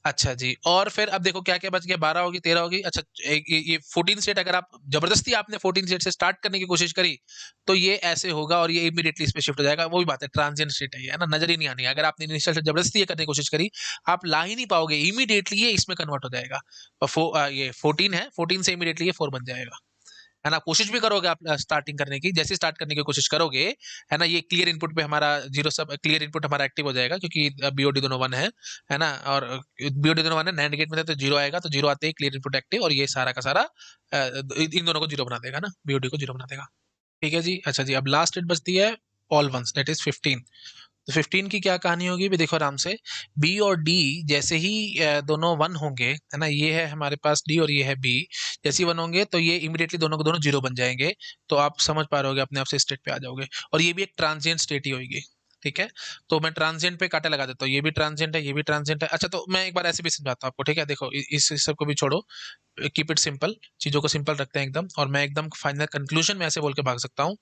अच्छा जी, और फिर अब देखो क्या क्या बच गया, 12 होगी, 13 होगी। अच्छा, ये 14 सेट, अगर आप जबरदस्ती आपने 14 सेट से स्टार्ट करने की कोशिश करी तो ये ऐसे होगा और ये इमीडिएटली इस पे शिफ्ट हो जाएगा। वो भी बात है, ट्रांजिएंट स्टेट है ना, नजर ही नहीं आनी है। अगर आपने इनिशियल से जबरदस्ती ये करने की कोशिश करी, आप ला ही नहीं पाओगे, इमीडिएटली ये इसमें कन्वर्ट हो जाएगा। और ये 14 है, 14 से इमीडिएटली ये 4 बन जाएगा, है ना। कोशिश भी करोगे आप स्टार्टिंग करने की, जैसे स्टार्ट करने की कोशिश करोगे, है ना, ये क्लियर इनपुट पे हमारा 0 सब क्लियर इनपुट हमारा एक्टिव हो जाएगा, क्योंकि बीओडी दोनों वन है ना, और बीओडी दोनों वन है, नैंड गेट में तो 0 आएगा, तो 0 आते ही क्लियर इनपुट एक्टिव, और ये सारा का सारा इन दोनों को 0 बना देगा ना, बीओडी को 0 बना देगा। ठीक है जी। अच्छा जी, अब लास्ट डेट बचती है ऑल वंस, दैट इज 15। तो 15 की क्या कहानी होगी भी, देखो आराम से, बी और डी जैसे ही दोनों वन होंगे, है ना, ये है हमारे पास डी और ये है बी, जैसे ही वन होंगे तो ये इमीडिएटली दोनों को दोनों 0 बन जाएंगे, तो आप समझ पा रहे होगे, अपने आप से स्टेट पे आ जाओगे, और ये भी एक ट्रांजिएंट स्टेट ही होगी। ठीक है, तो मैं ट्रांजिएंट पे कांटा लगा देता हूँ, ये भी ट्रांजिएंट है, ये भी ट्रांजिएंट है। अच्छा, तो मैं एक बार ऐसे भी समझाता हूँ आपको, ठीक है, देखो इस सब को भी छोड़ो, कीप इट सिंपल, चीजों को सिंपल रखते हैं एकदम, और मैं एकदम फाइनल कंक्लूजन में ऐसे बोल के भाग सकता हूँ।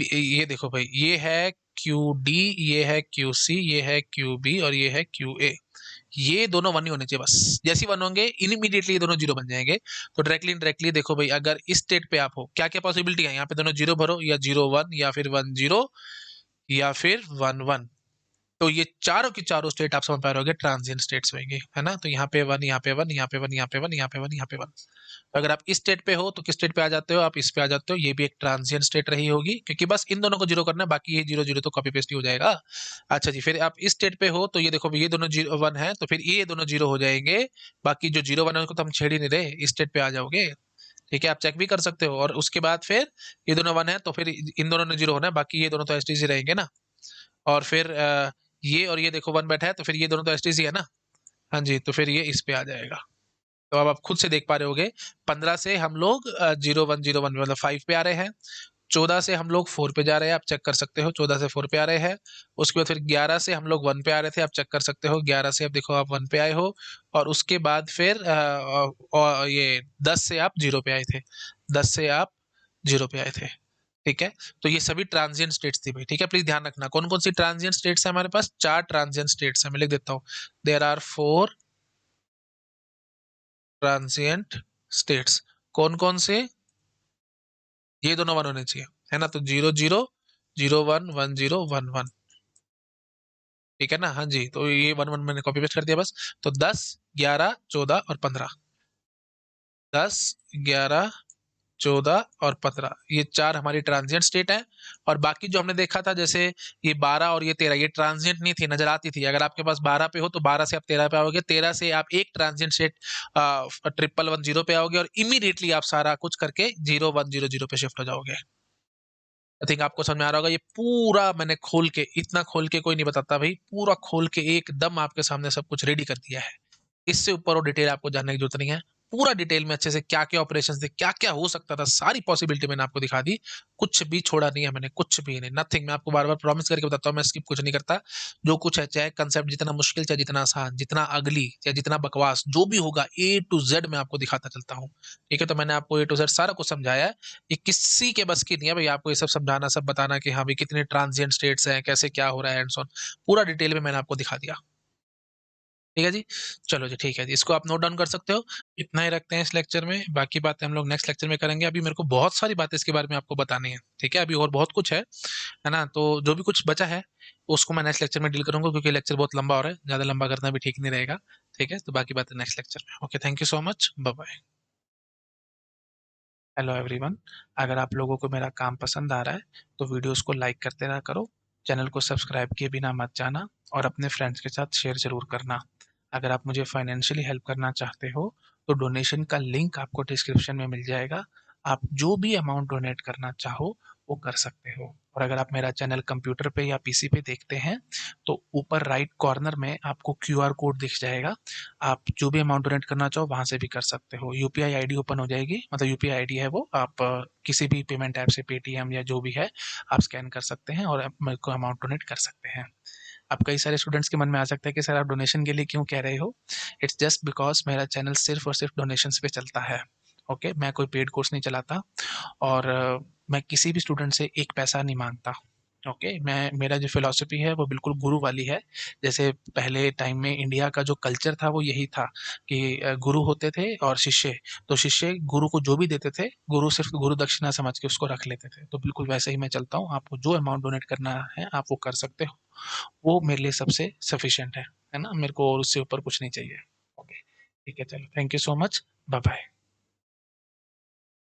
ये देखो भाई, ये है क्यू डी, ये है क्यू सी, ये है क्यू बी, और ये है क्यू ए। ये दोनों वन ही होने चाहिए बस, जैसे ही वन होंगे इमीडिएटली ये दोनों जीरो बन जाएंगे। तो डायरेक्टली इनडायरेक्टली देखो भाई, अगर इस स्टेट पे आप हो, क्या क्या पॉसिबिलिटी है यहाँ पे, दोनों जीरो भरो, या जीरो वन, या फिर वन जीरो, या फिर वन वन। तो ये चारों की चारों स्टेट आप समझ पा रहे होगे ट्रांजिएंट स्टेट्स होंगे, है ना। तो यहाँ पे वन, यहाँ पे वन, यहाँ पे वन, यहाँ पे वन, यहाँ पे वन, यहाँ पे वन। तो अगर आप इस स्टेट पे हो तो किस स्टेट पे आ जाते हो, आप इस पे आ जाते हो, ये भी एक ट्रांजिएंट स्टेट रही होगी, क्योंकि बस इन दोनों को जीरो करना है, बाकी ये जीरो जीरो तो कॉपी पेस्ट ही हो जाएगा। अच्छा जी, फिर आप इस स्टेट पे हो तो ये देखो ये दोनों जीरो वन है, तो फिर ये दोनों जीरो हो जाएंगे, बाकी जो जीरो वन है उसको तो हम छेड़ ही नहीं रहे, इस स्टेट पे आ जाओगे। ठीक है, आप चेक भी कर सकते हो, और उसके बाद फिर ये दोनों वन है, तो फिर इन दोनों ने जीरो होना है, बाकी ये दोनों तो एसटीसी रहेंगे ना। और फिर ये और ये देखो वन बैठा है, तो फिर ये दोनों तो एसटीसी है ना। हाँ जी, तो फिर ये इस पे आ जाएगा। तो अब आप खुद से देख पा रहे होगे, 15 से हम लोग जीरो वन जीरो वन मतलब 5 पे आ रहे हैं। 14 से हम लोग 4 पे जा रहे हैं, आप चेक कर सकते हो, 14 से 4 पे आ रहे हैं। उसके बाद फिर 11 से हम लोग 1 पे आ रहे थे, आप चेक कर सकते हो, 11 से अब देखो आप 1 पे आए हो। और उसके बाद फिर और ये 10 से आप 0 पे आए थे, 10 से आप 0 पे आए थे। ठीक है, तो ये सभी ट्रांजिएंट स्टेट्स थी भाई। ठीक है, प्लीज ध्यान रखना कौन कौन सी ट्रांजिएंट स्टेट्स है हमारे पास, 4 ट्रांजिएंट स्टेट्स है, मैं लिख देता हूँ। There are 4 transient states. कौन कौन से, ये दोनों वन होने चाहिए, है ना। तो zero zero, zero one, one zero, one one. ठीक है ना, हाँ जी, तो ये वन वन मैंने कॉपी पेस्ट कर दिया बस। तो 10, 11, 14 और 15, 10, 11, 14 और 15, ये चार हमारी ट्रांजिएंट स्टेट है। और बाकी जो हमने देखा था, जैसे ये 12 और ये 13, ये ट्रांजिएंट नहीं थी, नजर आती थी। अगर आपके पास 12 पे हो तो 12 से आप 13 पे आओगे, 13 से आप एक transient state triple one zero पे आओगे, और इमीडिएटली आप सारा कुछ करके जीरो वन जीरो जीरो पे शिफ्ट हो जाओगे। आई थिंक आपको समझ में आ रहा होगा, ये पूरा मैंने खोल के, इतना खोल के कोई नहीं बताता भाई, पूरा खोल के एकदम आपके सामने सब कुछ रेडी कर दिया है। इससे ऊपर और डिटेल आपको जानने की जरूरत नहीं है। पूरा डिटेल में अच्छे से क्या क्या ऑपरेशन थे, क्या क्या हो सकता था, सारी पॉसिबिलिटी मैंने आपको दिखा दी। कुछ भी छोड़ा नहीं है मैंने, कुछ भी नहीं, नथिंग। मैं आपको बार बार प्रॉमिस करके बताता हूँ, मैं स्किप कुछ नहीं करता। जो कुछ है, चाहे कंसेप्ट जितना मुश्किल, चाहे जितना आसान, जितना अगली, चाहे जितना बकवास, जो भी होगा A to Z मैं आपको दिखाता चलता हूँ। ठीक है, तो मैंने आपको A to Z सारा कुछ समझाया है। ये किसी के बस की नहीं है भाई आपको ये सब समझाना, सब बताना कि हाँ भाई कितने ट्रांजिएंट स्टेट्स हैं, कैसे क्या हो रहा है, एंड सो ऑन। पूरा डिटेल में मैंने आपको दिखा दिया। ठीक है जी, चलो जी, ठीक है जी, इसको आप नोट डाउन कर सकते हो। इतना ही रखते हैं इस लेक्चर में, बाकी बातें हम लोग नेक्स्ट लेक्चर में करेंगे। अभी मेरे को बहुत सारी बातें इसके बारे में आपको बतानी है, ठीक है, अभी और बहुत कुछ है ना। तो जो भी कुछ बचा है उसको मैं नेक्स्ट लेक्चर में डील करूंगा, क्योंकि लेक्चर बहुत लंबा हो रहा है, ज़्यादा लंबा करना भी ठीक नहीं रहेगा। ठीक है, तो बाकी बातें नेक्स्ट लेक्चर में। Okay, thank you so much, bye bye. Hello everyone, अगर आप लोगों को मेरा काम पसंद आ रहा है तो वीडियोस को लाइक करते रहा करो, चैनल को सब्सक्राइब किए बिना मत जाना, और अपने फ्रेंड्स के साथ शेयर ज़रूर करना। अगर आप मुझे फाइनेंशियली हेल्प करना चाहते हो तो डोनेशन का लिंक आपको डिस्क्रिप्शन में मिल जाएगा। आप जो भी अमाउंट डोनेट करना चाहो वो कर सकते हो। और अगर आप मेरा चैनल कंप्यूटर पे या पीसी पे देखते हैं तो ऊपर राइट कॉर्नर में आपको क्यूआर कोड दिख जाएगा। आप जो भी अमाउंट डोनेट करना चाहो वहाँ से भी कर सकते हो। यूपीआई आईडी ओपन हो जाएगी, मतलब यूपीआई आईडी है वो, आप किसी भी पेमेंट ऐप से, पेटीएम या जो भी है, आप स्कैन कर सकते हैं और मेरे को अमाउंट डोनेट कर सकते हैं। अब कई सारे स्टूडेंट्स के मन में आ सकता है कि सर आप डोनेशन के लिए क्यों कह रहे हो। इट्स जस्ट बिकॉज मेरा चैनल सिर्फ और सिर्फ डोनेशंस पे चलता है। ओके, मैं कोई पेड कोर्स नहीं चलाता, और मैं किसी भी स्टूडेंट से एक पैसा नहीं मांगता। ओके, मैं, मेरा जो फिलॉसफी है वो बिल्कुल गुरु वाली है। जैसे पहले टाइम में इंडिया का जो कल्चर था वो यही था कि गुरु होते थे और शिष्य। तो शिष्य गुरु को जो भी देते थे, गुरु सिर्फ गुरु दक्षिणा समझ के उसको रख लेते थे। तो बिल्कुल वैसे ही मैं चलता हूँ, आपको जो अमाउंट डोनेट करना है आप वो कर सकते हो, वो मेरे लिए सबसे सफिशिएंट है ना। मेरे को और उससे ऊपर कुछ नहीं चाहिए। ओके, ठीक है, चलो, thank you so much, bye bye.